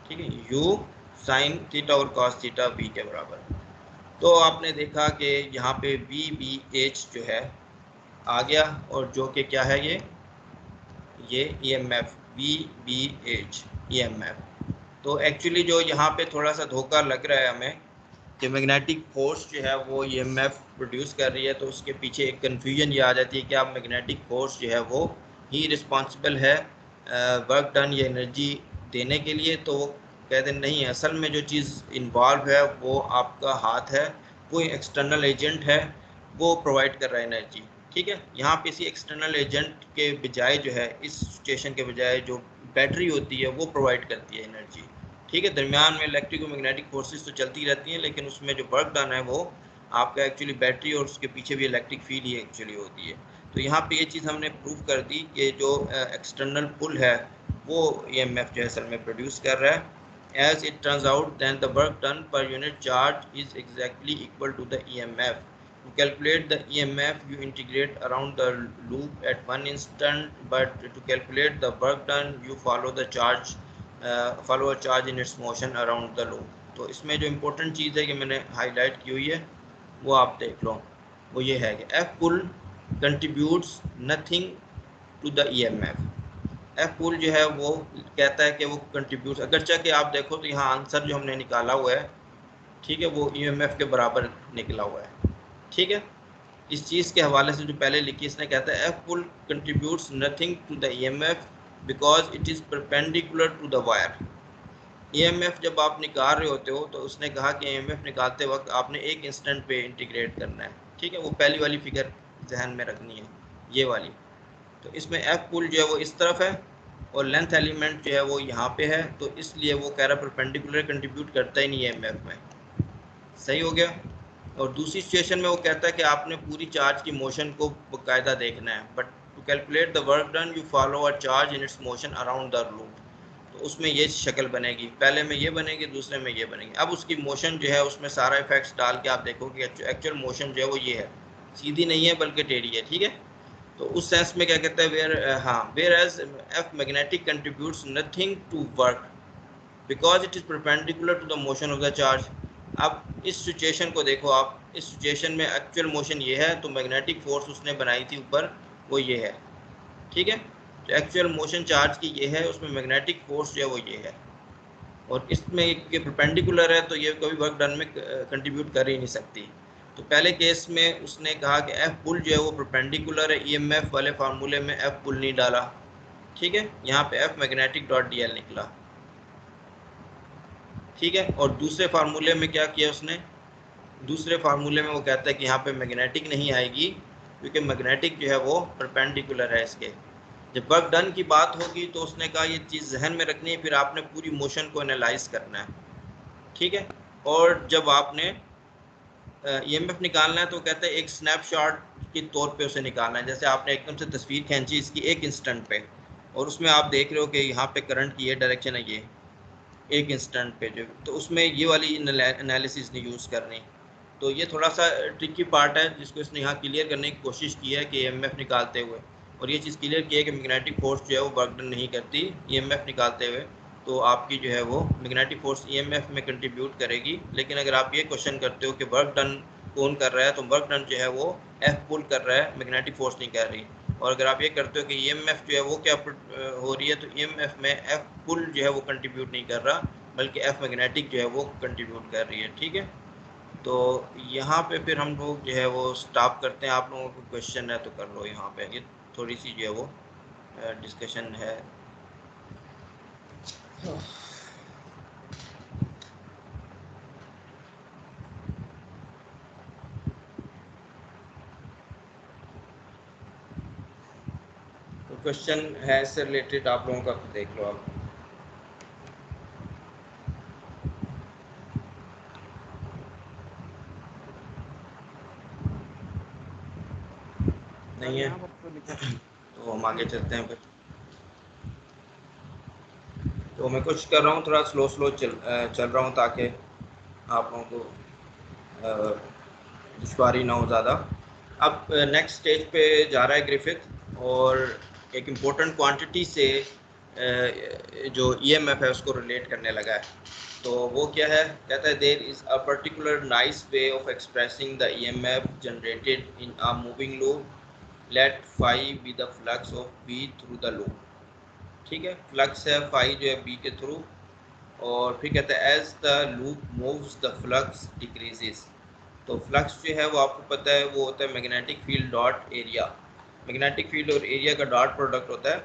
S1: ठीक है। U साइन थीटा और कॉस थीटा V के बराबर। तो आपने देखा कि यहाँ पे VBH जो है आ गया, और जो कि क्या है ये EMF VBH EMF। तो एक्चुअली जो यहाँ पे थोड़ा सा धोखा लग रहा है हमें कि मैग्नेटिक फोर्स जो है वो EMF प्रोड्यूस कर रही है, तो उसके पीछे एक कन्फ्यूजन ये आ जाती है कि आप मैग्नेटिक फोर्स जो है वो ही रिस्पॉन्सिबल है वर्क डन या एनर्जी देने के लिए। तो वो कहते नहीं, असल में जो चीज़ इन्वॉल्व है वो आपका हाथ है, कोई एक्सटर्नल एजेंट है वो प्रोवाइड कर रहा है एनर्जी, ठीक है। यहाँ पे इसी एक्सटर्नल एजेंट के बजाय जो है, इस सिचुएशन के बजाय जो बैटरी होती है वो प्रोवाइड करती है एनर्जी, ठीक है। दरमियान में इलेक्ट्रिक और मैग्नेटिक फोर्सेस तो चलती रहती हैं, लेकिन उसमें जो वर्क डन है वो आपका एक्चुअली बैटरी और उसके पीछे भी इलेक्ट्रिक फील्ड ही एक्चुअली होती है। तो यहाँ पे ये चीज़ हमने प्रूव कर दी कि जो एक्सटर्नल पुल है वो EMF जो है असल में प्रोड्यूस कर रहा है। As it turns out, then the work done per unit charge is exactly equal to the EMF. To calculate the EMF, you integrate around the loop at one instant, but to calculate the work done, you follow a charge in its motion around the loop. तो इसमें जो important चीज़ है कि मैंने highlight की हुई है वो आप देख लो, वो ये है कि F pull contributes nothing to the EMF. F pull जो है वो कहता है कि वो कंट्रीब्यूट, अगरचे कि आप देखो तो यहाँ आंसर जो हमने निकाला हुआ है, ठीक है, वो EMF के बराबर निकला हुआ है, ठीक है। इस चीज़ के हवाले से जो पहले लिखी इसने कहता है F pull contributes nothing to the EMF because it is perpendicular to the wire. EMF जब आप निकाल रहे होते हो तो उसने कहा कि EMF निकालते वक्त आपने एक इंस्टेंट पे इंटीग्रेट करना है, ठीक है। वो पहली वाली फिगर जहन में रखनी है, ये वाली। तो इसमें एफ पुल जो है वो इस तरफ है और लेंथ एलिमेंट जो है वो यहाँ पे है, तो इसलिए वो कह रहा परपेंडिकुलर कंट्रीब्यूट करता ही नहीं है EMF में, सही हो गया। और दूसरी सिचुएशन में वो कहता है कि आपने पूरी चार्ज की मोशन को बाकायदा देखना है, but to calculate the work done you follow a charge in its motion around the loop. तो उसमें ये शक्ल बनेगी, पहले में ये बनेगी, दूसरे में ये बनेगी। अब उसकी मोशन जो है उसमें सारा इफेक्ट्स डाल के आप देखो कि एक्चुअल मोशन जो है वो ये है, सीधी नहीं है बल्कि टेढ़ी है, ठीक है। तो उस सेंस में क्या कहता है whereas F magnetic contributes nothing to work because it is perpendicular to the motion of the charge. अब इस सिचुएशन को देखो आप, इस सिचुएशन में एक्चुअल मोशन ये है, तो मैग्नेटिक फोर्स उसने बनाई थी ऊपर वो ये है, ठीक है। तो एक्चुअल मोशन चार्ज की ये है, उसमें मैग्नेटिक फोर्स जो है वो ये है, और इसमें ये परपेंडिकुलर है तो ये कभी वर्क डन में कंट्रीब्यूट कर ही नहीं सकती। तो पहले केस में उसने कहा कि एफ पुल जो है वो परपेंडिकुलर है, EMF वाले फार्मूले में एफ पुल नहीं डाला, ठीक है। यहाँ पे एफ मैग्नेटिक डॉट DL निकला, ठीक है। और दूसरे फार्मूले में क्या किया उसने, दूसरे फार्मूले में वो कहता है कि यहाँ पे मैग्नेटिक नहीं आएगी क्योंकि मैग्नेटिक जो है वो परपेंडिकुलर है इसके। जब वर्क डन की बात होगी तो उसने कहा ये चीज़ जहन में रखनी है, फिर आपने पूरी मोशन को एनालाइज करना है, ठीक है। और जब आपने EMF निकालना है तो कहते हैं एक स्नैपशॉट के तौर पे उसे निकालना है। जैसे आपने एकदम से तस्वीर खींची इसकी एक इंस्टेंट पे, और उसमें आप देख रहे हो कि यहाँ पे करंट की ये डायरेक्शन है, ये एक इंस्टेंट पे जो, तो उसमें ये वाली एनालिसिस नहीं यूज़ करनी। तो ये थोड़ा सा ट्रिकी पार्ट है जिसको इसने यहाँ क्लियर करने की कोशिश की है कि EMF निकालते हुए, और ये चीज़ क्लियर की है कि मैग्नेटिक फोर्स जो है वो वर्क डन नहीं करती EMF निकालते हुए। तो आपकी जो है वो मैग्नेटिक फोर्स EMF में कंट्रीब्यूट करेगी। लेकिन अगर आप ये क्वेश्चन करते हो कि वर्क डन कौन कर रहा है, तो वर्क डन जो है वो एफ पुल कर रहा है, मैग्नेटिक फोर्स नहीं कर रही। और अगर आप ये करते हो कि EMF जो है वो क्या हो रही है, तो EMF में एफ पुल जो है वो कंट्रीब्यूट नहीं कर रहा बल्कि एफ मैग्नेटिक जो है वो कंट्रीब्यूट कर रही है, ठीक है। तो यहाँ पे फिर हम लोग जो है वो स्टॉप करते हैं। आप लोगों को क्वेश्चन है तो कर लो यहाँ पे, ये थोड़ी सी जो है वो डिस्कशन है। तो क्वेश्चन है इससे रिलेटेड आप लोगों का, तो देख लो आप। नहीं है तो हम आगे चलते हैं फिर। तो मैं कुछ कर रहा हूँ, थोड़ा स्लो चल रहा हूँ ताकि आप लोगों को दुश्वारी ना हो ज़्यादा। अब नेक्स्ट स्टेज पे जा रहा है ग्रिफिथ, और एक इम्पोर्टेंट क्वांटिटी से जो EMF है उसको रिलेट करने लगा है। तो वो क्या है, कहता है there is a particular nice way of expressing the EMF generated in a moving loop, let phi be the flux of B through the loop, ठीक है। फ्लक्स है फाई जो है B के थ्रू, और फिर कहता है as the loop moves the flux decreases. तो फ्लक्स जो है वो आपको पता है वो होता है magnetic field dot area, magnetic field और एरिया का डॉट प्रोडक्ट होता है।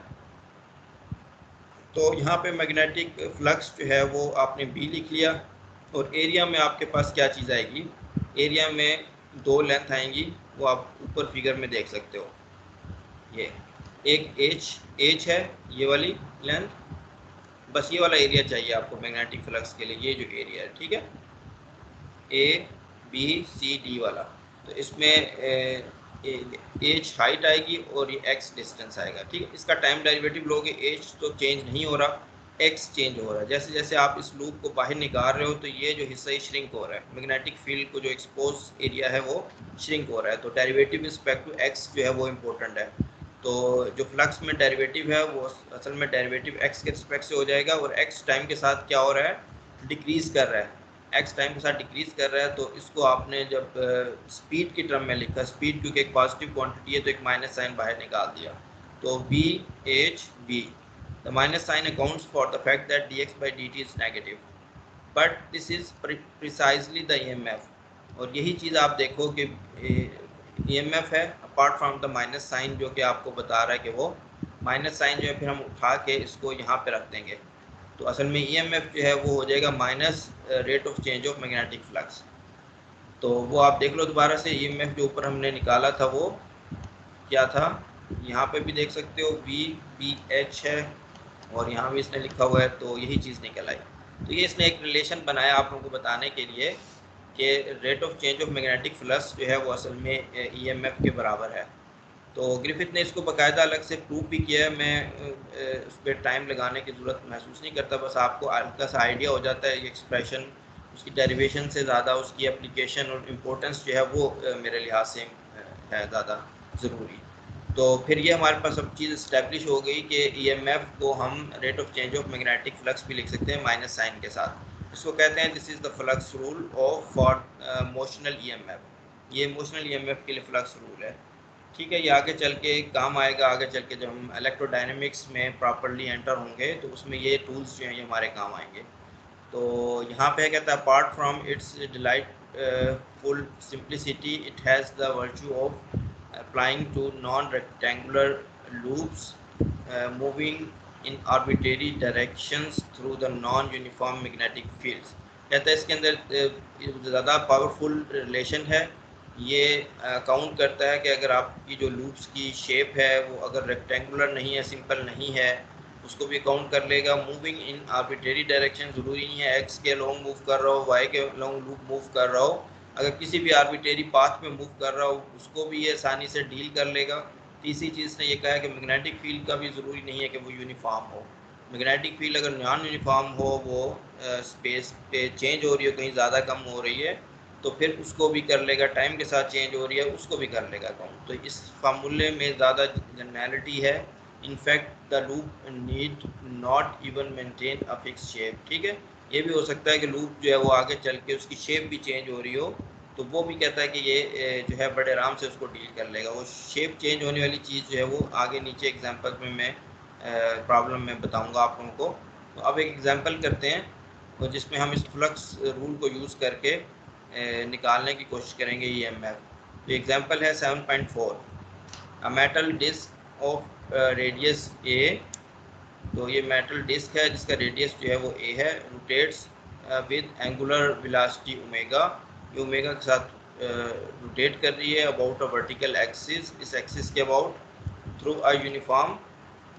S1: तो यहाँ पे मैग्नेटिक फ्लक्स जो है वो आपने B लिख लिया, और एरिया में आपके पास क्या चीज़ आएगी, एरिया में दो लेंथ आएंगी, वो आप ऊपर फिगर में देख सकते हो। ये एक H है ये वाली लेंथ, बस ये वाला एरिया चाहिए आपको मैग्नेटिक फ्लक्स के लिए, ये जो एरिया है, ठीक है, ABCD वाला। तो इसमें एच हाइट आएगी और ये एक्स डिस्टेंस आएगा, ठीक है। इसका टाइम डेरिवेटिव लोगे, एच तो चेंज नहीं हो रहा, एक्स चेंज हो रहा है। जैसे जैसे आप इस लूप को बाहर निकाल रहे हो तो ये जो हिस्सा ही श्रिंक हो रहा है, मैग्नेटिक फील्ड को जो एक्सपोज एरिया है वो श्रिंक हो रहा है। तो डेरिवेटिव रिस्पेक्ट टू एक्स जो है वो इम्पोर्टेंट है। तो जो फ्लक्स में डेरिवेटिव है वो असल में डेरिवेटिव एक्स के रिस्पेक्ट से हो जाएगा, और एक्स टाइम के साथ क्या हो रहा है, डिक्रीज कर रहा है, एक्स टाइम के साथ डिक्रीज कर रहा है। तो इसको आपने जब स्पीड की टर्म में लिखा, स्पीड क्योंकि एक पॉजिटिव क्वांटिटी है तो एक माइनस साइन बाहर निकाल दिया, तो v h B, the minus sign accounts for the fact that d x by d t is negative, but this is precisely the E M F. और यही चीज़ आप देखो कि ई एम एफ है apart from the minus sign, जो कि आपको बता रहा है कि वो माइनस साइन जो है फिर हम उठा के इसको यहाँ पे रख देंगे। तो असल में EMF जो है वो हो जाएगा minus rate of change of magnetic flux. तो वो आप देख लो दोबारा से, EMF जो ऊपर हमने निकाला था वो क्या था, यहाँ पे भी देख सकते हो VBH है, और यहाँ भी इसने लिखा हुआ है, तो यही चीज़ निकल आई। तो ये इसने एक रिलेशन बनाया आप लोगों को बताने के लिए कि rate of change of magnetic flux जो है वो असल में EMF के बराबर है। तो ग्रिफिथ ने इसको बाकायदा अलग से प्रूव भी किया है। मैं उस पर टाइम लगाने की ज़रूरत महसूस नहीं करता, बस आपको हल्का सा आइडिया हो जाता है ये एक्सप्रेशन, उसकी डेरिवेशन से ज़्यादा उसकी एप्लीकेशन और इम्पोर्टेंस जो है वो मेरे लिहाज से है ज़्यादा ज़रूरी। तो फिर ये हमारे पास सब चीज़ इस्टेब्लिश हो गई कि EMF को हम rate of change of magnetic flux भी लिख सकते हैं माइनस साइन के साथ। इसको कहते हैं this is the flux rule of for motional EMF। ये मोशनल EMF के लिए फ्लक्स रूल है, ठीक है। ये आगे चल के काम आएगा, आगे चल के जब हम इलेक्ट्रोडायनेमिक्स में प्रॉपरली एंटर होंगे तो उसमें ये टूल्स जो हैं ये हमारे काम आएंगे। तो यहाँ पे कहता है apart from its delightful simplicity it has the virtue of applying to non rectangular loops moving in arbitrary directions through the non uniform magnetic fields. कहता है इसके अंदर ज़्यादा पावरफुल रिलेशन है, ये काउंट करता है कि अगर आपकी जो लूप्स की शेप है वो अगर रेक्टेंगुलर नहीं है, सिंपल नहीं है, उसको भी काउंट कर लेगा। मूविंग इन आर्बिट्रेरी डायरेक्शन, ज़रूरी नहीं है एक्स के लॉन्ग मूव कर रहा हो, वाई के लॉन्ग लूप मूव कर रहा हो, अगर किसी भी आर्बिट्रेरी पाथ में मूव कर रहा हो उसको भी ये आसानी से डील कर लेगा। तीसरी चीज़ ने ये कहा है कि मैग्नेटिक फील्ड का भी ज़रूरी नहीं है कि वो यूनिफॉर्म हो। मैग्नेटिक फील्ड अगर नॉन यूनिफॉर्म हो, वो स्पेस पे चेंज हो रही हो, कहीं ज़्यादा कम हो रही है, तो फिर उसको भी कर लेगा, टाइम के साथ चेंज हो रही है उसको भी कर लेगा काउंट। तो इस फार्मूले में ज़्यादा जनरलिटी है। In fact the loop need not even maintain a fix shape, ठीक है। ये भी हो सकता है कि लूप जो है वो आगे चल के उसकी शेप भी चेंज हो रही हो, तो वो भी कहता है कि ये जो है बड़े आराम से उसको डील कर लेगा। वो शेप चेंज होने वाली चीज़ जो है वो आगे नीचे एग्जाम्पल में मैं प्रॉब्लम में बताऊँगा आप लोगों को। तो अब एक एग्जाम्पल करते हैं तो जिसमें हम इस फ्लक्स रूल को यूज़ करके निकालने की कोशिश करेंगे EMF। तो एग्जांपल है 7.4, a metal disc of radius A। तो ये मेटल डिस्क है जिसका रेडियस जो है वो A है, rotates with angular velocity omega, ये ओमेगा के साथ रोटेट कर रही है अबाउट अ वर्टिकल एक्सिस, इस एक्सिस के about, through a uniform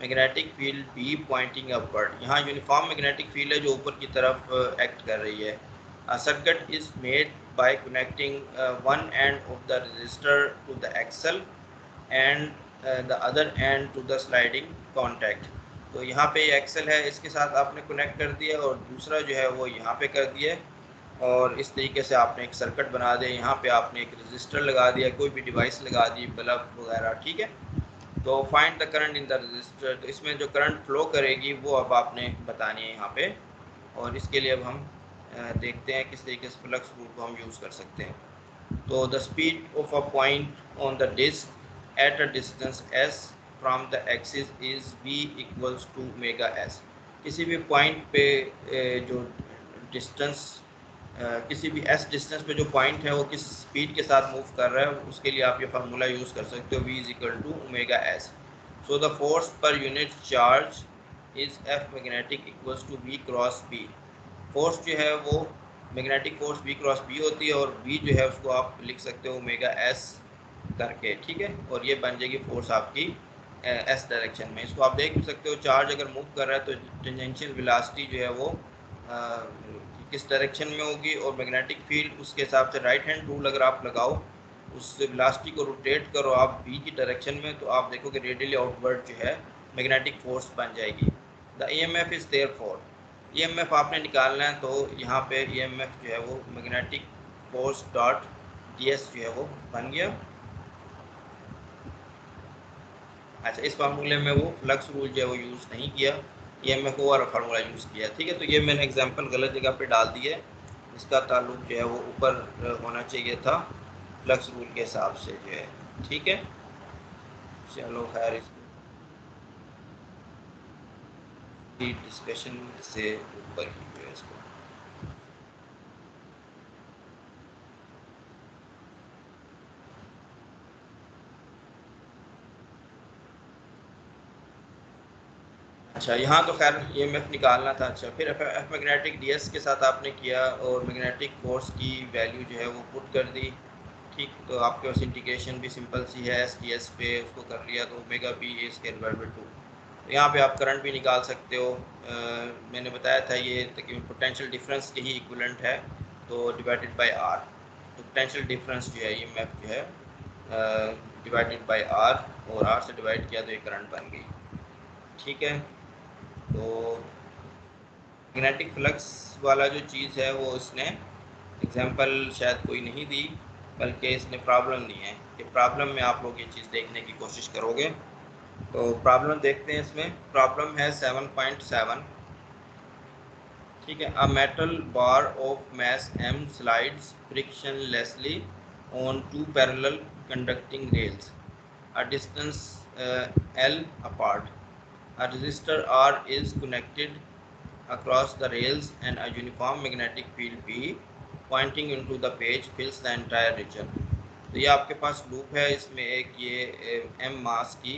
S1: magnetic field B pointing upward. यहाँ यूनिफॉर्म मैग्नेटिक फील्ड है जो ऊपर की तरफ एक्ट कर रही है। A circuit is made by connecting one end of the resistor to the axle and the other end to the sliding contact। तो यहाँ पे एक्सल है, इसके साथ आपने कनेक्ट कर दिया और दूसरा जो है वो यहाँ पे कर दिया, और इस तरीके से आपने एक सर्किट बना दिया। यहाँ पे आपने एक रजिस्टर लगा दिया, कोई भी डिवाइस लगा दी, बल्ब वगैरह, ठीक है। तो find the current in the register, तो इसमें जो करंट फ्लो करेगी वो अब आपने बतानी है यहाँ पे, और इसके लिए अब हम देखते हैं किस तरीके से फ्लक्स रूल को हम यूज़ कर सकते हैं। तो the speed of a point on the disc at a distance s from the axis is v equals to omega s। किसी भी पॉइंट पे जो डिस्टेंस किसी भी s डिस्टेंस पे जो पॉइंट है वो किस स्पीड के साथ मूव कर रहा है, उसके लिए आप ये फार्मूला यूज़ कर सकते हो, v is equal to omega s। So the force per unit charge is F magnetic equals to v cross b। Force जो है वो magnetic force V cross B होती है, और V जो है उसको आप लिख सकते हो ओमेगा S करके, ठीक है। और ये बन जाएगी फोर्स आपकी एस डायरेक्शन में। इसको आप देख भी सकते हो, चार्ज अगर मूव कर रहा है तो टेंजेंशियल वेलोसिटी जो है वो किस डायरेक्शन में होगी, और मैग्नेटिक फील्ड उसके हिसाब से राइट हैंड रूल अगर आप लगाओ, उस वेलोसिटी को रोटेट करो आप बी की डायरेक्शन में, तो आप देखोगे रेडियली आउटवर्ड जो है मैग्नेटिक फोर्स बन जाएगी। The EMF is therefore, EMF आपने निकालना है तो यहाँ पे EMF जो है वो मैग्नेटिक फोर्स डॉट ds जो है वो बन गया। अच्छा, इस फार्मूले में वो फ्लक्स रूल जो है वो यूज़ नहीं किया, EMF वाला फार्मूला यूज़ किया। ठीक है, तो ये मैंने एग्जांपल गलत जगह पे डाल दिए, इसका ताल्लुक जो है वो ऊपर होना चाहिए था फ्लक्स रूल के हिसाब से जो है। ठीक है, चलो खैर, इसकी डिस्कशन से ऊपर की जो है इसको। अच्छा, यहाँ तो खैर EMF निकालना था। अच्छा, फिर एफ मैग्नेटिक ds के साथ आपने किया और मैग्नेटिक फोर्स की वैल्यू जो है वो पुट कर दी। ठीक, तो आपके पास इंटीग्रेशन भी सिंपल सी है, ds पे उसको कर लिया तो omega B A square divide by 2। तो यहाँ पे आप करंट भी निकाल सकते हो। मैंने बताया था ये तकरीबन पोटेंशियल डिफरेंस के ही इक्विवेलेंट है, तो डिवाइडेड बाय r। तो पोटेंशियल डिफरेंस जो है EMF जो है डिवाइडेड बाय r, और r से डिवाइड किया तो ये करंट बन गई। ठीक है, तो मैग्नेटिक फ्लक्स वाला जो चीज़ है वो इसने एग्जांपल शायद कोई नहीं दी, बल्कि इसने प्रॉब्लम दी है कि प्रॉब्लम में आप लोग ये चीज़ देखने की कोशिश करोगे। तो प्रॉब्लम देखते हैं, इसमें प्रॉब्लम है 7.7। ठीक है, a metal bar of mass m slides frictionlessly on two parallel conducting rails a distance L apart. A resistor R is connected across the rails and a uniform magnetic field B pointing into the page fills the entire region. तो ये आपके पास loop है, इसमें एक ये m मास की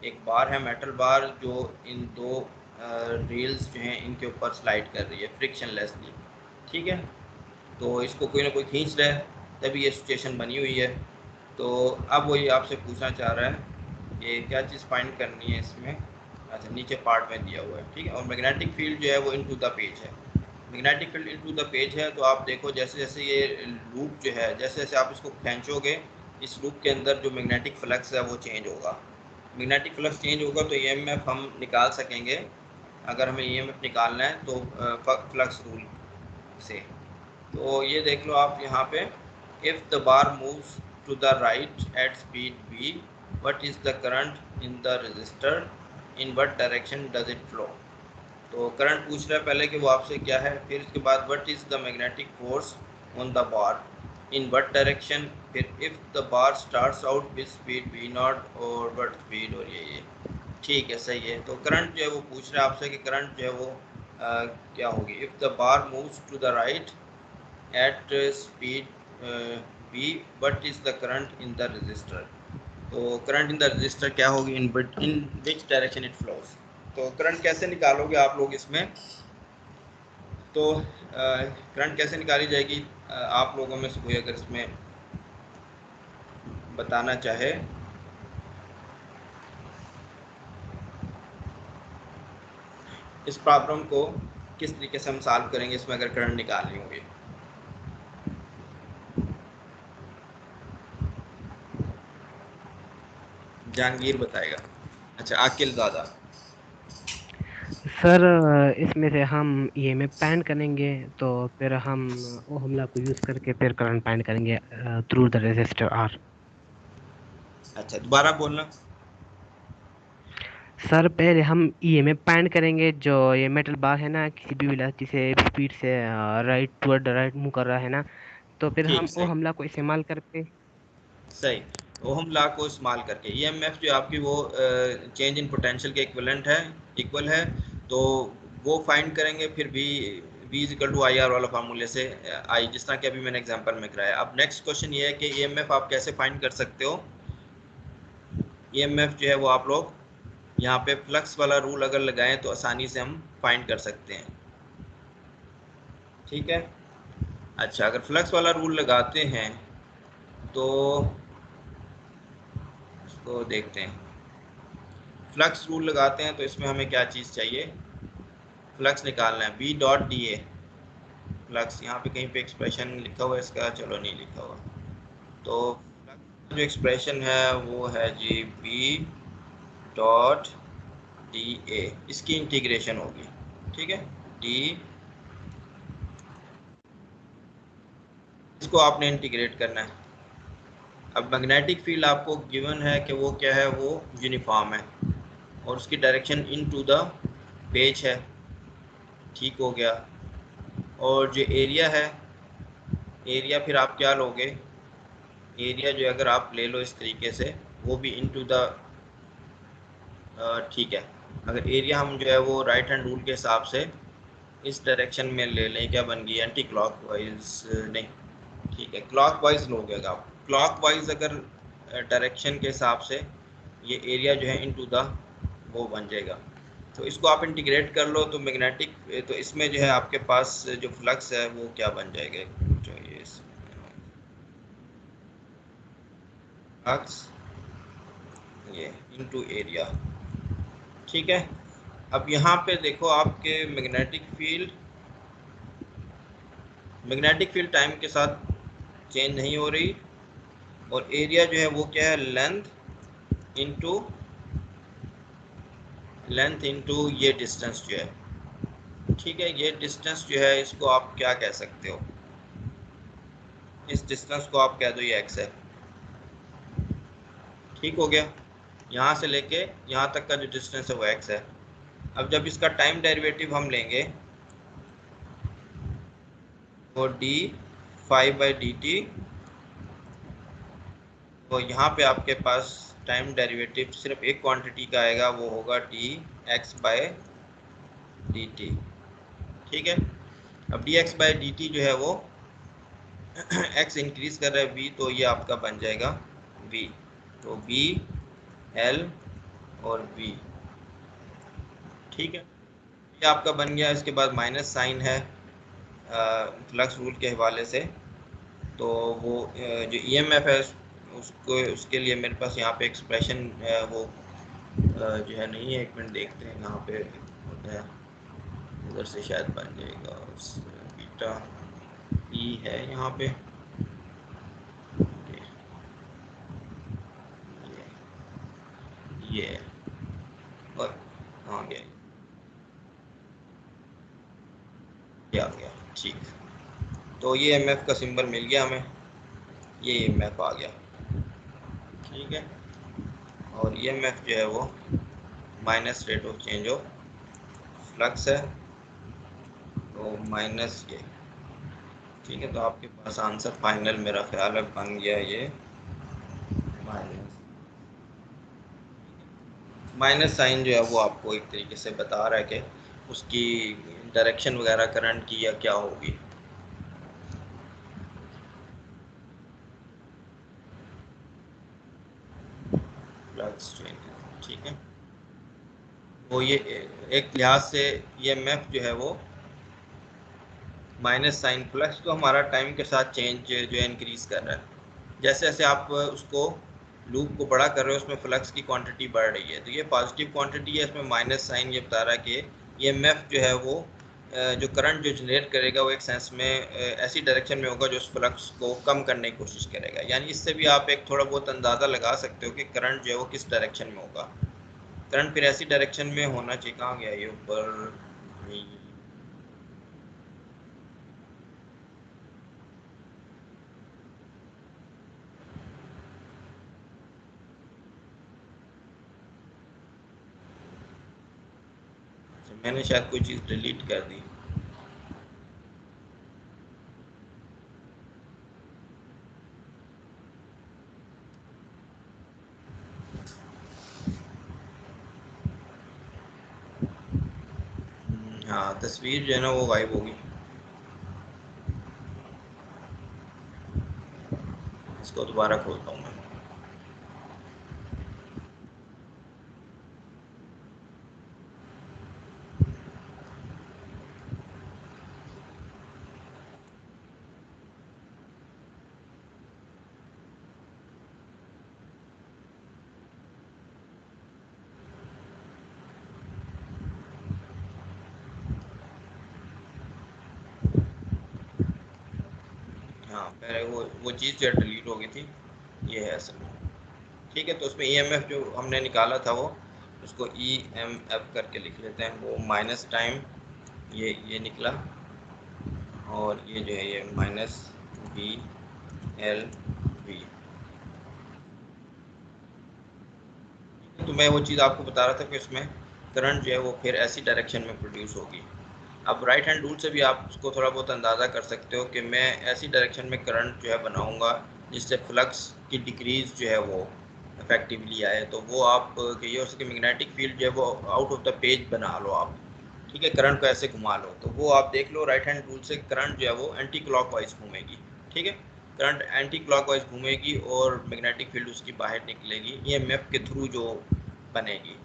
S1: एक बार है, मेटल बार, जो इन दो रेल्स जो हैं इनके ऊपर स्लाइड कर रही है फ्रिक्शनलेसली। ठीक है, तो इसको कोई ना कोई खींच रहा है, तभी ये सिचुएशन बनी हुई है। तो अब वही आपसे पूछना चाह रहा है कि क्या चीज़ फाइंड करनी है इसमें। अच्छा, नीचे पार्ट में दिया हुआ है। ठीक है, और मैग्नेटिक फील्ड जो है वो इनटू द पेज है। Magnetic field into the page है, तो आप देखो जैसे जैसे ये लूप जो है, जैसे जैसे आप इसको खींचोगे, इस लूप के अंदर जो मैग्नेटिक फ्लक्स है वो चेंज होगा। मैग्नेटिक फ्लक्स चेंज होगा तो EMF हम निकाल सकेंगे। अगर हमें EMF निकालना है तो फ्लक्स रूल से, तो ये देख लो आप यहाँ पे, if the bar moves to the right at speed v, what is the current in the resistor, in what direction does it flow. तो करंट पूछ रहा है पहले कि वो आपसे क्या है, फिर इसके बाद what is the magnetic force on the bar, in what direction, फिर if the bar starts out with speed v nought और व्हाट स्पीड, और ये ठीक है, सही है। तो करंट जो है वो पूछ रहा है आपसे कि करंट जो है वो क्या होगी। If the bar moves to the right at speed v, what is the current in the resistor। तो करंट इन द रजिस्टर क्या होगी, इन विच डायरेक्शन इट फ्लोज। तो करंट कैसे निकालोगे आप लोग इसमें, तो करंट कैसे निकाली जाएगी, आप लोगों में से कोई अगर इसमें बताना चाहे। इस प्रॉब्लम को किस तरीके से हम सॉल्व करेंगे इसमें अगर करंट निकालनी होगी। जहांगीर बताएगा। अच्छा, आकिल ज़्यादा।
S2: सर इसमें से हम EMF फाइंड करेंगे, तो फिर हम वो हमला को यूज करके फिर करंट फाइंड करेंगे थ्रू द रेजिस्टर R।
S1: अच्छा, दोबारा बोलना।
S2: सर पहले हम EMF फाइंड करेंगे, जो ये मेटल बार है ना, किसी भी वेलोसिटी से स्पीड से राइट टुवर्ड राइट मूव कर रहा है ना, तो फिर
S1: ठीक,
S2: हम वो
S1: सही
S2: हमला को इस्तेमाल करके।
S1: सही। ओहम लॉ को इस्तेमाल करके EMF जो आपकी वो चेंज इन पोटेंशियल के इक्वलेंट है, इक्वल है, तो वो फाइंड करेंगे। फिर V equal to I R वाला फार्मूले से आई, जिस तरह के अभी मैंने एग्जांपल में कराया। अब नेक्स्ट क्वेश्चन ये है कि EMF आप कैसे फाइंड कर सकते हो। EMF जो है वो आप लोग यहाँ पे फ्लक्स वाला रूल अगर लगाएं तो आसानी से हम फाइंड कर सकते हैं। ठीक है, अच्छा, अगर फ्लक्स वाला रूल लगाते हैं तो इसको देखते हैं। फ्लक्स रूल लगाते हैं तो इसमें हमें क्या चीज़ चाहिए, फ्लक्स निकालना है, B dot d A flux. यहाँ पे कहीं पे एक्सप्रेशन लिखा हुआ है इसका, चलो नहीं लिखा हुआ, तो फ्लक्स जो एक्सप्रेशन है वो है जी बी डॉट डी ए, इसकी इंटीग्रेशन होगी, ठीक है, डी, इसको आपने इंटीग्रेट करना है। अब मैग्नेटिक फील्ड आपको गिवन है कि वो क्या है, वो यूनिफॉर्म है और उसकी direction into the page है, ठीक हो गया। और जो एरिया है, एरिया फिर आप क्या लोगे, एरिया जो अगर आप ले लो इस तरीके से, वो भी इन टू द, ठीक है, अगर एरिया हम जो है वो राइट हैंड रूल के हिसाब से इस डायरेक्शन में ले लें, क्या बन गई, एंटी क्लॉकवाइज नहीं, ठीक है, क्लॉकवाइज लोगे आप, क्लॉकवाइज अगर डायरेक्शन के हिसाब से ये एरिया जो है इनटू द वो बन जाएगा। तो इसको आप इंटीग्रेट कर लो तो मैग्नेटिक, तो इसमें जो है आपके पास जो फ्लक्स है वो क्या बन जाएगा, जो ये फ्लक्स ये इनटू एरिया, ठीक है। अब यहाँ पे देखो आपके मैग्नेटिक फील्ड टाइम के साथ चेंज नहीं हो रही, और एरिया जो है वो क्या है, लेंथ इनटू ये डिस्टेंस जो है, ठीक है, ये डिस्टेंस जो है इसको आप क्या कह सकते हो, इस डिस्टेंस को आप कह दो ये एक्स है, ठीक हो गया। यहाँ से लेके यहाँ तक का जो डिस्टेंस है वो एक्स है। अब जब इसका टाइम डेरिवेटिव हम लेंगे वो D five by d T, तो यहाँ पे आपके पास टाइम डेरिवेटिव सिर्फ एक क्वांटिटी का आएगा, वो होगा d x by d t, ठीक है। अब d x by d t जो है वो एक्स इंक्रीज कर रहा है वी, तो ये आपका बन जाएगा वी, तो वी एल और वी, ठीक है, ये आपका बन गया। इसके बाद माइनस साइन है फ्लक्स रूल के हवाले से, तो वो जो ईएमएफ है उसको, उसके लिए मेरे पास यहाँ पे एक्सप्रेशन वो जो है नहीं है, एक मिनट देखते हैं यहाँ पे होता है, उधर से शायद बन जाएगा, बीटा ई है यहाँ पे, ये और कहाँ गया, ये आ गया, ठीक, तो ये एमएफ का सिंबल मिल गया हमें, ये एमएफ आ गया, ठीक है। और ईएमएफ जो है वो minus rate of change of flux है, तो माइनस ये, ठीक है। तो आपके पास आंसर फाइनल मेरा ख्याल है बन गया ये माइनस, माइनस साइन जो है वो आपको एक तरीके से बता रहा है कि उसकी डायरेक्शन वगैरह करंट की या क्या होगी। फ्लक्स चेंज, ठीक है, वो ये एक लिहाज से ईएमएफ जो है वो माइनस साइन, फ्लक्स तो हमारा टाइम के साथ चेंज जो है इंक्रीज कर रहा है, जैसे जैसे आप उसको लूप को बड़ा कर रहे हो उसमें फ्लक्स की क्वांटिटी बढ़ रही है, तो ये पॉजिटिव क्वांटिटी है, इसमें माइनस साइन ये बता रहा है कि ईएमएफ जो है वो जो करंट जो जनरेट करेगा वो एक सेंस में ऐसी डायरेक्शन में होगा जो उस फ्लक्स को कम करने की कोशिश करेगा, यानी इससे भी आप एक थोड़ा बहुत अंदाज़ा लगा सकते हो कि करंट जो है वो किस डायरेक्शन में होगा। करंट फिर ऐसी डायरेक्शन में होना चाहिए, कहाँ गया ये ऊपर, मैंने शायद कोई चीज़ डिलीट कर दी, हाँ तस्वीर जो है ना वो गायब होगी, इसको दोबारा खोलता हूँ मैं। पहले वो चीज़ जो डिलीट हो गई थी, ये है असल में। ठीक है, तो उसमें EMF जो हमने निकाला था वो उसको EMF करके लिख लेते हैं। वो माइनस टाइम ये निकला, और ये जो है ये माइनस VLV। तो मैं वो चीज़ आपको बता रहा था कि उसमें करंट जो है वो फिर ऐसी डायरेक्शन में प्रोड्यूस होगी। अब राइट हैंड रूल से भी आप उसको थोड़ा बहुत अंदाज़ा कर सकते हो कि मैं ऐसी डायरेक्शन में करंट जो है बनाऊंगा जिससे फ्लक्स की डिक्रीज़ जो है वो इफेक्टिवली आए। तो वो आप ये हो सके मैग्नेटिक फील्ड जो है वो आउट ऑफ द पेज बना लो आप। ठीक है, करंट को ऐसे घुमा लो, तो वो आप देख लो राइट हैंड रूल से करंट जो है वो एंटी क्लॉकवाइज घूमेगी। ठीक है, करंट एंटी क्लॉकवाइज घूमेगी और मैग्नेटिक फील्ड उसकी बाहर निकलेगी EMF के थ्रू जो बनेगी।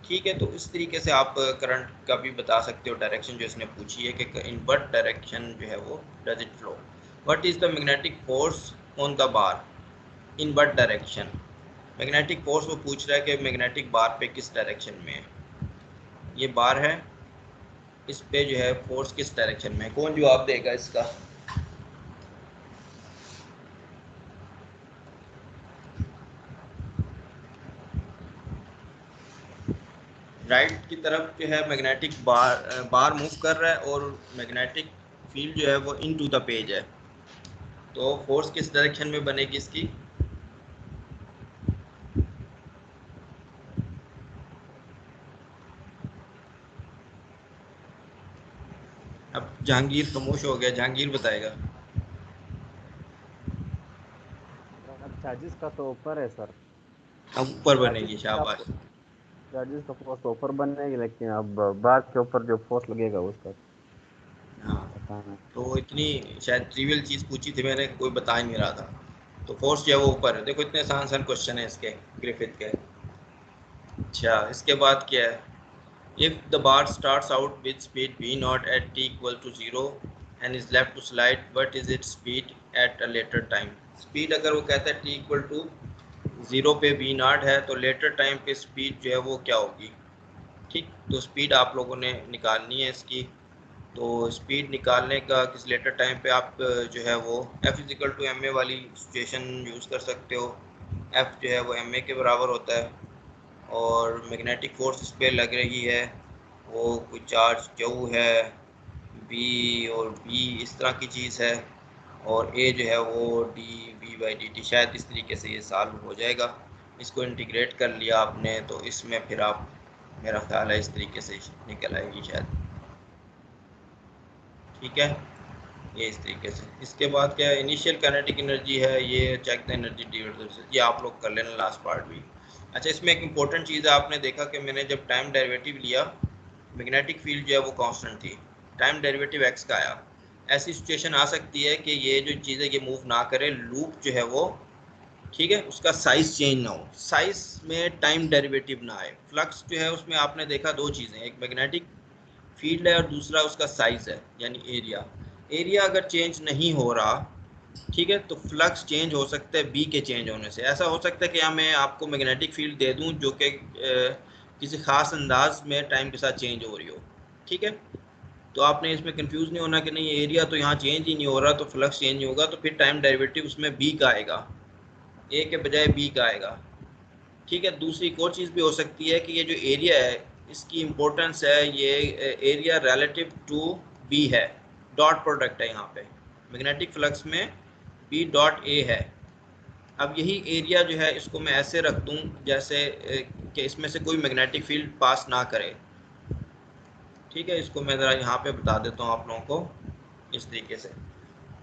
S1: ठीक है, तो इस तरीके से आप करंट का भी बता सकते हो डायरेक्शन जो इसने पूछी है कि इन व्हाट डायरेक्शन जो है वो does it flow, what is the magnetic force on the bar in what direction. Magnetic force वो पूछ रहा है कि मैग्नेटिक बार पे किस डायरेक्शन में है। ये बार है, इस पे जो है फोर्स किस डायरेक्शन में है। कौन जवाब देगा इसका? राइट की तरफ जो है मैग्नेटिक बार मूव कर रहा है और मैग्नेटिक फील्ड जो है वो इन टू द पेज है। तो फोर्स किस डायरेक्शन में बनेगी इसकी? अब जहांगीर खामोश हो गया, जहांगीर बताएगा।
S3: चार्जेस का तो ऊपर है सर।
S1: अब ऊपर
S3: चार्जेस
S1: बनेगी,
S3: का
S1: शाबाश।
S3: चार्जेस का फोर्स तो ऊपर बनेगी, लेकिन अब बार के ऊपर जो फोर्स लगेगा उसका
S1: हाँ,
S3: पता नहीं।
S1: तो इतनी शायद ट्रिवियल चीज़ पूछी थी मैंने, कोई बता ही नहीं रहा था। तो फोर्स जो है वो ऊपर है। देखो इतने आसान आसान क्वेश्चन है इसके, ग्रिफिथ के। अच्छा, इसके बाद क्या है? If the bar starts out with speed v naught at t equal to 0 and is left to slide, what is its speed at a later time? Speed अगर वो कहता है t equal to 0 पे v naught है, तो later time पे speed जो है वो क्या होगी? ठीक, तो स्पीड आप लोगों ने निकालनी है इसकी। तो स्पीड निकालने का किस लेटर टाइम पे आप जो है वो F equal to m a वाली सिचुएशन यूज़ कर सकते हो। F जो है वो एम ए के बराबर होता है, और मैग्नेटिक फोर्स इस पर लग रही है, वो कोई चार्ज क्यू है, बी और बी इस तरह की चीज़ है, और ए जो है वो dV/dt। शायद इस तरीके से ये सॉल्व हो जाएगा। इसको इंटीग्रेट कर लिया आपने तो इसमें फिर आप, मेरा ख्याल है इस तरीके से निकल आएगी शायद। ठीक है, ये इस तरीके से। इसके बाद क्या है, इनिशियल काइनेटिक एनर्जी है, ये चेक द एनर्जी डिविडेंड, ये आप लोग कर लेना लास्ट पार्ट भी। अच्छा, इसमें एक इम्पोर्टेंट चीज़ है, आपने देखा कि मैंने जब टाइम डेरिवेटिव लिया, मैग्नेटिक फील्ड जो है वो कांस्टेंट थी, टाइम डेरिवेटिव एक्स का आया। ऐसी सिचुएशन आ सकती है कि ये जो चीज़ें ये मूव ना करे, लूप जो है वो, ठीक है, उसका साइज चेंज ना हो, साइज में टाइम डेरिवेटिव ना आए। फ्लक्स जो है उसमें आपने देखा दो चीज़ें, एक मैग्नेटिक फील्ड है और दूसरा उसका साइज है यानी एरिया। एरिया अगर चेंज नहीं हो रहा, ठीक है, तो फ्लक्स चेंज हो सकता है बी के चेंज होने से। ऐसा हो सकता है कि मैं आपको मैग्नेटिक फील्ड दे दूं जो कि किसी खास अंदाज में टाइम के साथ चेंज हो रही हो। ठीक है, तो आपने इसमें कंफ्यूज नहीं होना कि नहीं एरिया तो यहाँ चेंज ही नहीं हो रहा तो फ्लक्स चेंज नहीं होगा, तो फिर टाइम डेरिवेटिव उसमें बी का आएगा, ए के बजाय बी का आएगा। ठीक है, दूसरी एक और चीज़ भी हो सकती है कि ये जो एरिया है इसकी इम्पोर्टेंस है, ये एरिया रिलेटिव टू बी है, डॉट प्रोडक्ट है यहाँ पे मैग्नेटिक फ्लक्स में, बी डॉट ए है। अब यही एरिया जो है इसको मैं ऐसे रख दूँ जैसे कि इसमें से कोई मैग्नेटिक फील्ड पास ना करे। ठीक है, इसको मैं ज़रा यहाँ पे बता देता हूँ आप लोगों को इस तरीके से।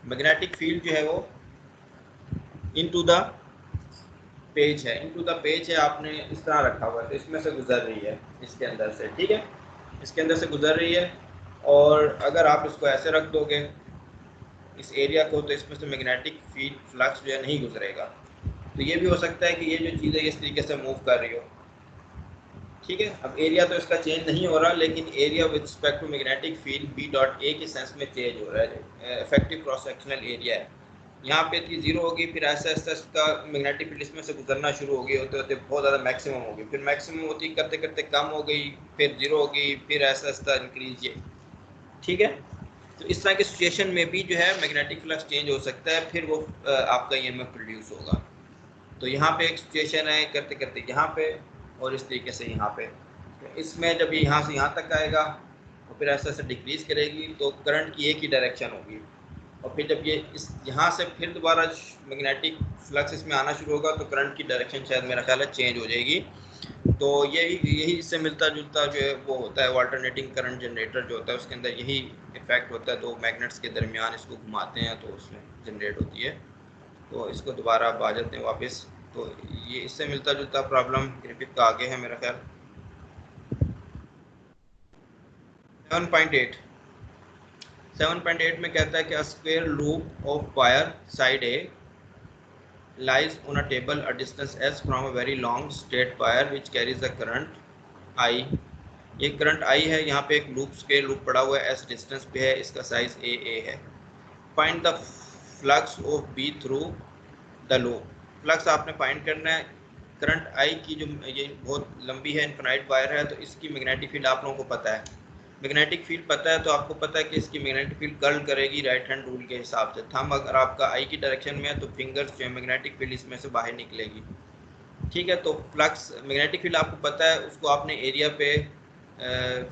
S1: मैग्नेटिक फील्ड जो है वो इनटू द पेज है, इनटू द पेज है, आपने इस तरह रखा हुआ है, तो इसमें से गुजर रही है, इसके अंदर से। ठीक है, इसके अंदर से गुजर रही है, और अगर आप इसको ऐसे रख दोगे इस एरिया को, तो इसमें से मैग्नेटिक फील्ड फ्लक्स जो है नहीं गुजरेगा। तो ये भी हो सकता है कि ये जो चीज़ है इस तरीके से मूव कर रही हो। ठीक है, अब एरिया तो इसका चेंज नहीं हो रहा, लेकिन area with respect to magnetic field B dot A के सेंस में चेंज हो रहा है। इफेक्टिव क्रॉस सेक्शनल एरिया है, यहाँ पे थी जीरो होगी, फिर ऐसा ऐसा इसका मैग्नेटिक फील्ड इसमें से गुजरना शुरू हो गई, होते होते बहुत ज़्यादा मैक्सिमम हो गई, फिर मैक्सिमम होती करते करते कम हो गई, फिर जीरो हो गई, फिर ऐसा ऐसा इंक्रीज ये। ठीक है, तो इस तरह की सिचुएशन में भी जो है मैग्नेटिक फ्लक्स चेंज हो सकता है, फिर वो आपका ईएमएफ प्रोड्यूस होगा। तो यहाँ पे एक सिचुएशन है करते करते यहाँ पे, और इस तरीके से यहाँ पे। तो इसमें जब ये यहाँ से यहाँ तक आएगा और फिर ऐसे ऐसे डिक्रीज करेगी तो करंट की एक ही डायरेक्शन होगी, और फिर जब ये इस यहाँ से फिर दोबारा मैग्नेटिक फ्लक्स इसमें आना शुरू होगा तो करंट की डायरेक्शन शायद मेरा ख्याल है चेंज हो जाएगी। तो यही इससे मिलता जुलता जो है वो होता है अल्टरनेटिंग करंट जनरेटर जो होता है, उसके अंदर यही इफेक्ट होता है। दो मैग्नेट्स के दरमियान इसको घुमाते हैं तो उसमें जनरेट होती है। तो इसको दोबारा आप आ जाते हैं वापस। तो ये इससे मिलता जुलता प्रॉब्लम ग्रिफिथ का आगे है मेरा ख्याल। 7.8 में कहता है कि अ square loop of wire side A lies on a table a distance s from a very long straight wire which carries a current I। ये करंट I है, यहाँ पे एक लूप पड़ा हुआ है, s डिस्टेंस पे है, इसका साइज a है। Find the flux of b through the loop. Flux आपने फाइंड करना है। करंट I की जो ये बहुत लंबी है, इनफिनाइट वायर है, तो इसकी मैग्नेटिक फील्ड आप लोगों को पता है। मैग्नेटिक फील्ड पता है तो आपको पता है कि इसकी मैग्नेटिक फील्ड कर्ल करेगी राइट हैंड रूल के हिसाब से। थंब अगर आपका आई की डायरेक्शन में है तो फिंगर्स जो है मैग्नेटिक फील्ड इसमें से बाहर निकलेगी। ठीक है, तो फ्लक्स मैग्नेटिक फील्ड आपको पता है, उसको आपने एरिया पे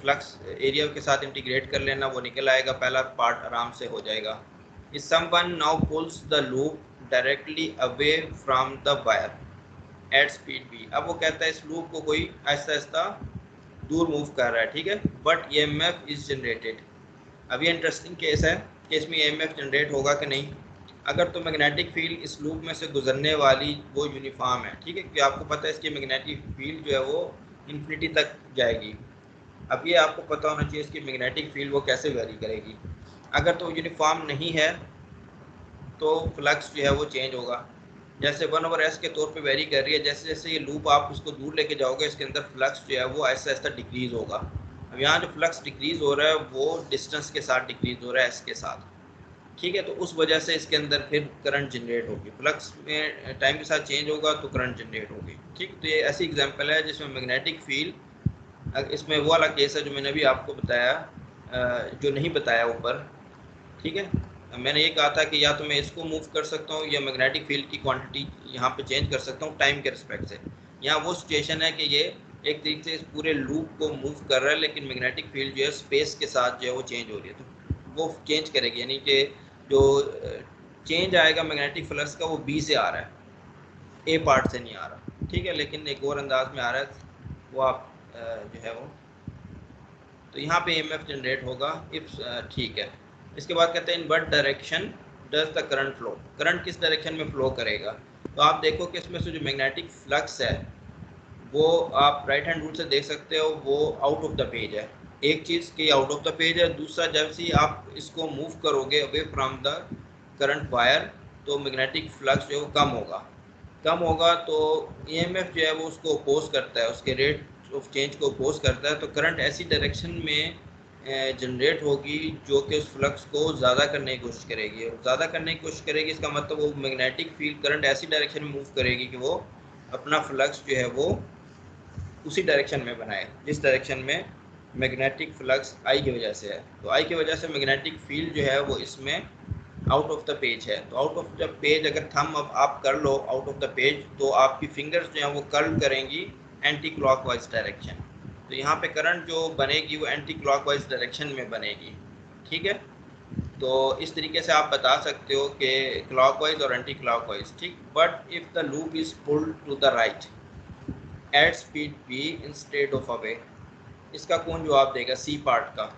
S1: फ्लक्स एरिया के साथ इंटीग्रेट कर लेना, वो निकल आएगा, पहला पार्ट आराम से हो जाएगा। If someone now pulls the loop directly away from the wire eight speed v। अब वो कहता है इस लूप को कोई ऐसा ऐसा दूर मूव कर रहा है, ठीक है, बट ईएमएफ इज जनरेटेड। अब ये इंटरेस्टिंग केस है कि इसमें ईएमएफ जनरेट होगा कि नहीं। अगर तो मैग्नेटिक फील्ड इस लूप में से गुजरने वाली वो यूनिफॉर्म है, ठीक है, क्योंकि आपको पता है इसकी मैग्नेटिक फील्ड जो है वो इन्फिनिटी तक जाएगी। अब ये आपको पता होना चाहिए इसकी मैग्नेटिक फील्ड वो कैसे वेरी करेगी। अगर तो यूनिफॉर्म नहीं है तो फ्लक्स जो है वो चेंज होगा, जैसे 1/s के तौर पे वेरी कर रही है। जैसे जैसे ये लूप आप उसको दूर लेके जाओगे इसके अंदर फ्लक्स जो है वो ऐसा ऐसा डिक्रीज होगा। अब यहाँ जो फ्लक्स डिक्रीज हो रहा है वो डिस्टेंस के साथ डिक्रीज हो रहा है, एस के साथ, ठीक है। तो उस वजह से इसके अंदर फिर करंट जनरेट होगी, फ्लक्स में टाइम के साथ चेंज होगा तो करंट जनरेट होगी, ठीक। तो ये ऐसी एग्जाम्पल है जिसमें मैग्नेटिक फील्ड, इसमें वो वाला केस है जो मैंने अभी आपको बताया, जो नहीं बताया ऊपर, ठीक है। मैंने ये कहा था कि या तो मैं इसको मूव कर सकता हूँ या मैग्नेटिक फील्ड की क्वांटिटी यहाँ पे चेंज कर सकता हूँ टाइम के रिस्पेक्ट से। यहाँ वो सिचुएशन है कि ये एक तरीके से इस पूरे लूप को मूव कर रहा है, लेकिन मैग्नेटिक फील्ड जो है स्पेस के साथ जो है वो चेंज हो रही है, तो वो चेंज करेगी, यानी कि जो चेंज आएगा मैग्नेटिक फ्लक्स का वो बी से आ रहा है, ए पार्ट से नहीं आ रहा, ठीक है, लेकिन एक और अंदाज में आ रहा है, वो आप जो है वो, तो यहाँ पे EMF जनरेट होगा इफ, ठीक है। इसके बाद कहते हैं इन what direction does the current flow. Current किस डायरेक्शन में फ्लो करेगा। तो आप देखो कि इसमें से जो मैग्नेटिक फ्लक्स है वो आप राइट हैंड रूल से देख सकते हो, वो आउट ऑफ द पेज है। एक चीज़ कि आउट ऑफ द पेज है, दूसरा जब से आप इसको मूव करोगे away from the current wire तो मैग्नेटिक फ्लक्स जो है वो कम होगा, तो EMF जो है वो उसको अपोज करता है, उसके रेट ऑफ चेंज को अपोज करता है, तो करंट ऐसी डायरेक्शन में जनरेट होगी जो कि उस फ्लक्स को ज़्यादा करने की कोशिश करेगी, और ज़्यादा करने की कोशिश करेगी इसका मतलब वो मैग्नेटिक फील्ड करंट ऐसी डायरेक्शन में मूव करेगी कि वो अपना फ्लक्स जो है वो उसी डायरेक्शन में बनाए जिस डायरेक्शन में मैग्नेटिक फ्लक्स आई की वजह से है। तो आई की वजह से मैग्नेटिक फील्ड जो है वो इसमें आउट ऑफ द पेज है। तो आउट ऑफ द पेज अगर थंब अब आप कर लो आउट ऑफ द पेज, तो आपकी फिंगर्स जो हैं वो कर्ल करेंगी एंटी क्लॉकवाइज डायरेक्शन। तो यहाँ पे करंट जो बनेगी वो एंटी क्लॉकवाइज डायरेक्शन में बनेगी, ठीक है। तो इस तरीके से आप बता सकते हो कि क्लॉकवाइज और एंटी क्लॉकवाइज, ठीक। But if the loop is pulled to the right at speed v instead of away, इसका कौन जवाब देगा सी पार्ट का।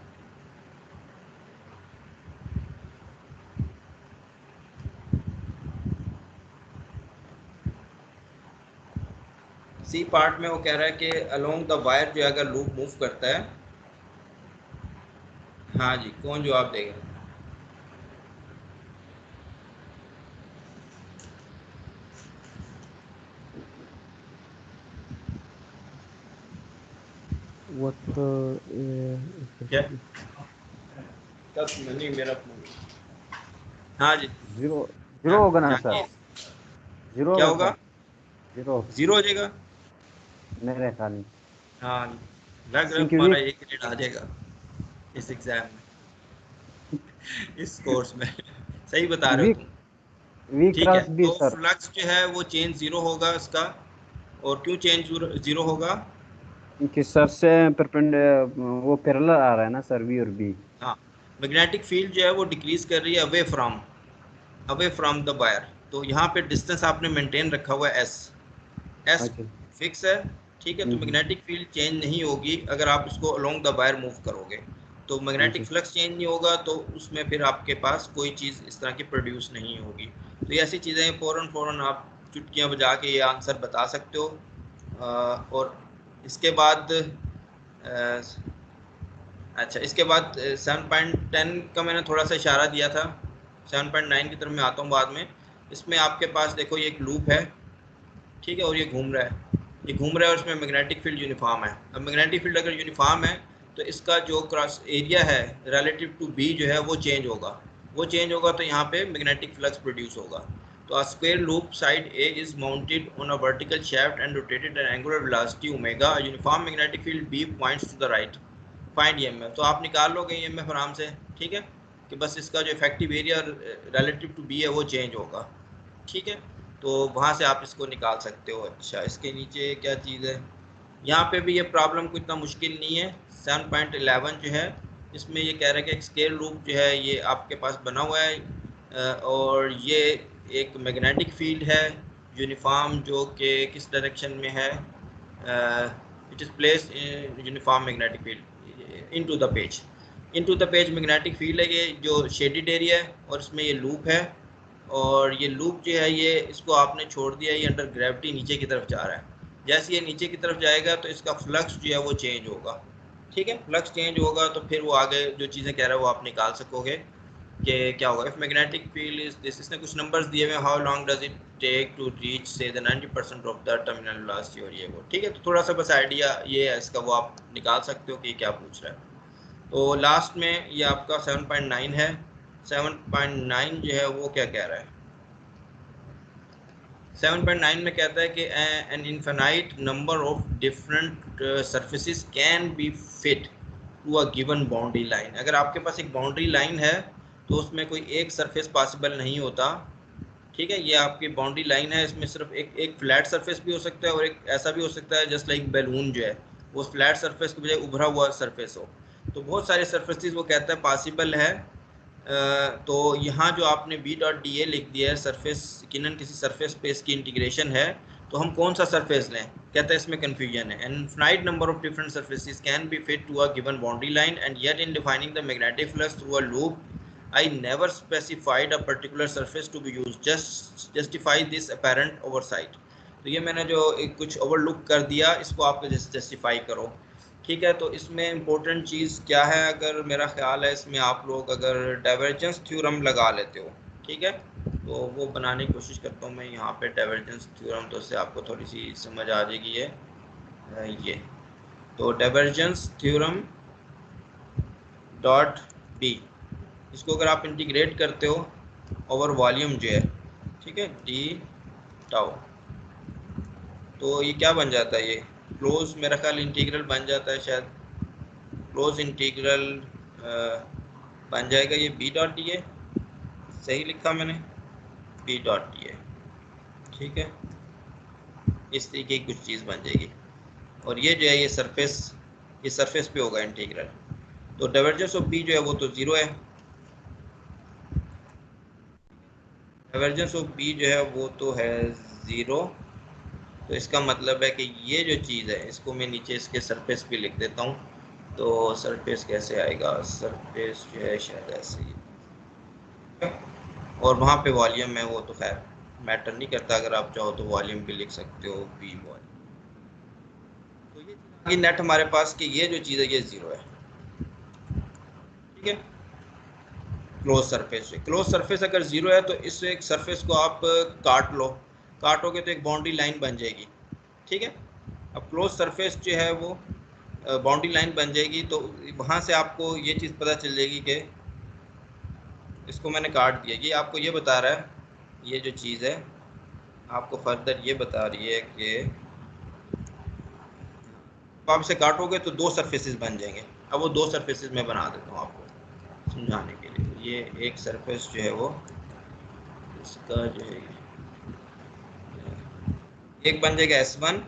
S1: सी पार्ट में वो कह रहा है कि अलोंग द वायर जो अगर लूप मूव करता है, हाँ जी, कौन जवाब देगा।
S3: what
S1: क्या तब नहीं मेरा हाँ जी
S3: जीरो जीरो होगा ना सर, जीरो
S1: क्या होगा, जीरो हो जाएगा
S3: मेरे ख्याल में।
S1: हाँ, लग रहा है
S3: क्योंकि
S1: हमारा एक ग्रेड आ जाएगा इस एग्जाम में। इस कोर्स में। सही बता रहे
S3: वी
S1: हो तुम।
S3: वी
S1: ठीक है,
S3: क्रॉस बी
S1: तो
S3: सर।
S1: फ्लक्स जो है वो चेंज जीरो होगा इसका। और क्यों चेंज जीरो होगा?
S3: कि सर से वो पैरेलल आ रहा है ना सर, वी और बी।
S1: हाँ, मैग्नेटिक फील्ड जो है वो डिक्रीज कर रही है अवे फ्रॉम द वायर। तो यहाँ पे डिस्टेंस आपने मेंटेन रखा हुआ है एस, एस
S3: अच्छा।
S1: फिक्स है। ठीक है, तो मैग्नेटिक फील्ड चेंज नहीं होगी अगर आप इसको अलोंग द वायर मूव करोगे। तो मैग्नेटिक
S3: अच्छा।
S1: फ्लक्स चेंज नहीं होगा, तो उसमें फिर आपके पास कोई चीज़ इस तरह की प्रोड्यूस नहीं होगी। तो ये ऐसी चीज़ें फ़ौरन फ़ौरन आप चुटकियाँ बजा के ये आंसर बता सकते हो। और इसके बाद अच्छा, इसके बाद 7.10 का मैंने थोड़ा सा इशारा दिया था, 7.9 की तरफ मैं आता हूँ बाद में। इसमें आपके पास देखो ये एक लूप है, ठीक है, और ये घूम रहा है, ये घूम रहा है, और इसमें मैग्नेटिक फील्ड यूनिफॉर्म है। अब मैग्नेटिक फील्ड अगर यूनिफॉर्म है तो इसका जो क्रॉस एरिया है रिलेटिव टू बी जो है वो चेंज होगा। वो चेंज होगा तो यहाँ पे मैग्नेटिक फ्लक्स प्रोड्यूस होगा। तो a square loop side a is mounted on a vertical shaft and rotated at angular velocity omega. Uniform magnetic field B points to the right. Find EMF. तो आप निकाल लोगे ईएमएफ आराम से, ठीक है, कि बस इसका जो effective area relative to B है वो चेंज होगा। ठीक है, तो वहाँ से आप इसको निकाल सकते हो। अच्छा, इसके नीचे क्या चीज़ है, यहाँ पे भी ये प्रॉब्लम को इतना मुश्किल नहीं है। 7.11 जो है इसमें ये कह रहा है कि एक स्केल लूप जो है ये आपके पास बना हुआ है, और ये एक मैग्नेटिक फील्ड है यूनिफॉर्म, जो कि किस डायरेक्शन में है, it is place uniform magnetic field into the page. Into the page magnetic field है ये, जो शेडिड एरिया है, और इसमें ये लूप है। और ये लूप जो है ये, इसको आपने छोड़ दिया, ये अंडर ग्रेविटी नीचे की तरफ जा रहा है। जैसे ये नीचे की तरफ जाएगा तो इसका फ्लक्स जो है वो चेंज होगा। ठीक है, फ्लक्स चेंज होगा तो फिर वो आगे जो चीज़ें कह रहा है वो आप निकाल सकोगे कि क्या होगा। If magnetic field is this, इसने कुछ नंबर्स दिए हुए, how long does it take to reach say the 90% of the terminal velocity, और ये वो। ठीक है, तो थोड़ा सा बस आइडिया ये है इसका, वो आप निकाल सकते हो कि क्या पूछ रहा है। तो लास्ट में ये आपका 7.9 है। 7.9 जो है वो क्या कह रहा है, 7.9 में कहता है कि an infinite number of different surfaces can be fit to a given boundary line. अगर आपके पास एक बाउंड्री लाइन है तो उसमें कोई एक सरफेस पॉसिबल नहीं होता। ठीक है, ये आपकी बाउंड्री लाइन है, इसमें सिर्फ एक फ्लैट सरफेस भी हो सकता है, और एक ऐसा भी हो सकता है जस्ट लाइक बैलून जो है वो फ्लैट सरफेस की बजाय उभरा हुआ सरफेस हो। तो बहुत सारे सरफेसेस वो कहता है पॉसिबल है। तो यहाँ जो आपने बी डॉट डी ए लिख दिया है, सरफेस यकीनन किसी सरफेस पे इसकी इंटीग्रेशन है, तो हम कौन सा सरफेस लें, कहते हैं इसमें कन्फ्यूजन है। An infinite number of different surfaces can be fit to a given boundary line and yet in defining the magnetic flux through a loop I never specified a particular surface to be used. Just justify this apparent oversight. तो ये मैंने जो कुछ overlook कर दिया, इसको आप justify करो। ठीक है, तो इसमें इम्पोर्टेंट चीज़ क्या है, अगर मेरा ख्याल है इसमें आप लोग अगर डाइवर्जेंस थ्योरम लगा लेते हो, ठीक है, तो वो बनाने की कोशिश करता हूँ मैं यहाँ पे डाइवर्जेंस थ्योरम, तो उससे आपको थोड़ी सी समझ आ जाएगी ये। तो डाइवर्जेंस थ्योरम डॉट बी, इसको अगर आप इंटीग्रेट करते हो ओवर वॉल्यूम जो है, ठीक है, डी टाउ, तो ये क्या बन जाता है, ये क्लोज मेरा ख्याल इंटीग्रल बन जाता है शायद, क्लोज इंटीग्रल बन जाएगा ये बी डॉट डी ए। सही लिखा मैंने, बी डॉट डी ए। ठीक है, इस तरीके की कुछ चीज़ बन जाएगी, और ये जो है ये सरफेस पे होगा इंटीग्रल। तो डाइवर्जेंस ऑफ बी जो है वो तो ज़ीरो है, डाइवर्जेंस ऑफ बी जो है वो तो है ज़ीरो। तो इसका मतलब है कि ये जो चीज़ है इसको मैं नीचे इसके सरफेस पे लिख देता हूँ। तो सरफेस कैसे आएगा, सरफेस जो है शायद ऐसे ही, और वहाँ पे वॉल्यूम है वो तो खैर मैटर नहीं करता, अगर आप चाहो तो वॉल्यूम भी लिख सकते हो, बी वॉल्यूम। तो ये नेट हमारे पास कि ये जो चीज़ है ये ज़ीरो है। ठीक है, क्लोज सरफेस, क्लोज सरफेस अगर ज़ीरो है तो इस एक सरफेस को आप काट लो, काटोगे तो एक बाउंड्री लाइन बन जाएगी। ठीक है, अब क्लोज सरफेस जो है वो बाउंड्री लाइन बन जाएगी, तो वहाँ से आपको ये चीज़ पता चल जाएगी कि इसको मैंने काट दिया, ये आपको ये बता रहा है, ये जो चीज़ है आपको फर्दर ये बता रही है कि आप इसे काटोगे तो दो सरफेसेस बन जाएंगे। अब वो दो सरफेसेस मैं बना देता हूँ आपको। समझाने के लिए। ये एक सरफेस जो है वो इसका जो है एक बन जाएगा S1,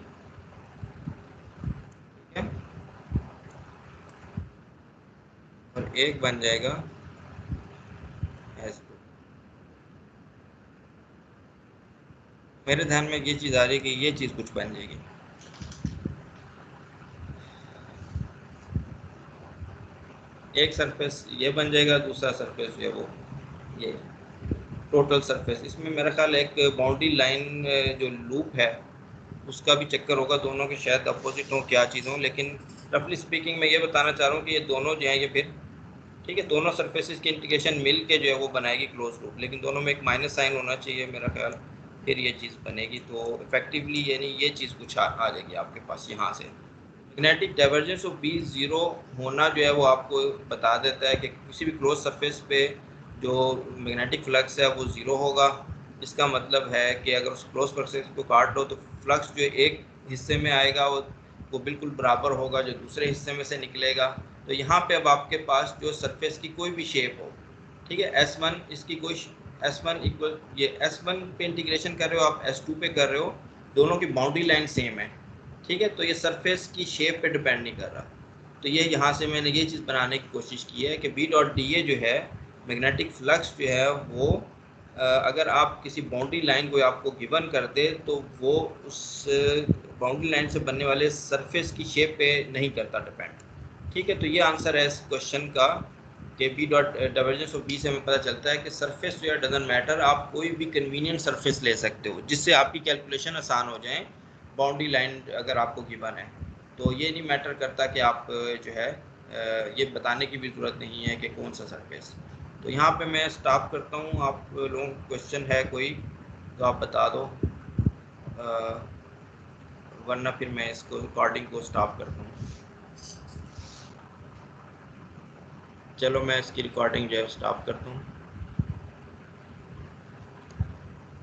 S1: ठीक है, और एक बन जाएगा S2। मेरे ध्यान में ये चीज़ आ रही है कि ये चीज़ कुछ बन जाएगी। एक सरफेस ये बन जाएगा, दूसरा सरफेस जो है वो ये टोटल सरफेस। इसमें मेरा ख्याल एक बाउंड्री लाइन जो लूप है उसका भी चक्कर होगा, दोनों के शायद अपोजिट हो, क्या चीज़ हो, लेकिन रफली स्पीकिंग मैं ये बताना चाह रहा हूँ कि ये दोनों जो है ये फिर ठीक है, दोनों सरफेसेस की इंटीग्रेशन मिल के जो है वो बनाएगी क्लोज लूप, लेकिन दोनों में एक माइनस साइन होना चाहिए मेरा ख्याल, फिर ये चीज़ बनेगी। तो इफेक्टिवली यानी ये चीज़ कुछ आ जाएगी आपके पास यहाँ से। Magnetic divergence of B zero होना जो है वो आपको बता देता है कि किसी भी क्लोज सरफेस पे जो मैग्नेटिक फ्लक्स है वो ज़ीरो होगा। इसका मतलब है कि अगर उस क्लोज सरफेस को काट लो तो फ्लक्स जो एक हिस्से में आएगा वो बिल्कुल बराबर होगा जो दूसरे हिस्से में से निकलेगा। तो यहाँ पे अब आपके पास जो सरफेस की कोई भी शेप हो, ठीक है, S1 इसकी कोई S1 इक्वल ये S1 पे इंटीग्रेशन कर रहे हो आप, S2 पे कर रहे हो, दोनों की बाउंड्री लाइन सेम है, ठीक है, तो ये सरफेस की शेप पे डिपेंड नहीं कर रहा। तो ये यहाँ से मैंने ये चीज़ बनाने की कोशिश की है कि बी डॉट डी ए जो है मैग्नेटिक फ्लक्स जो है वो अगर आप किसी बाउंड्री लाइन को आपको गिवन कर दे तो वो उस बाउंड्री लाइन से बनने वाले सरफेस की शेप पे नहीं करता डिपेंड, ठीक है। तो ये आंसर है इस क्वेश्चन का कि B dot divergence of B से हमें पता चलता है कि सरफेस जो है डजंट मैटर, आप कोई भी कन्वीनियंट सरफेस ले सकते हो जिससे आपकी कैलकुलेशन आसान हो जाए बाउंड्री लाइन अगर आपको गिवन है। तो ये नहीं मैटर करता कि आप जो है ये बताने की भी ज़रूरत नहीं है कि कौन सा सरफेस। तो यहाँ पे मैं स्टॉप करता हूँ, आप लोगों को क्वेश्चन है कोई तो आप बता दो, वरना फिर मैं इसको रिकॉर्डिंग को स्टॉप करता हूँ। चलो मैं इसकी रिकॉर्डिंग जो है स्टॉप करता हूँ।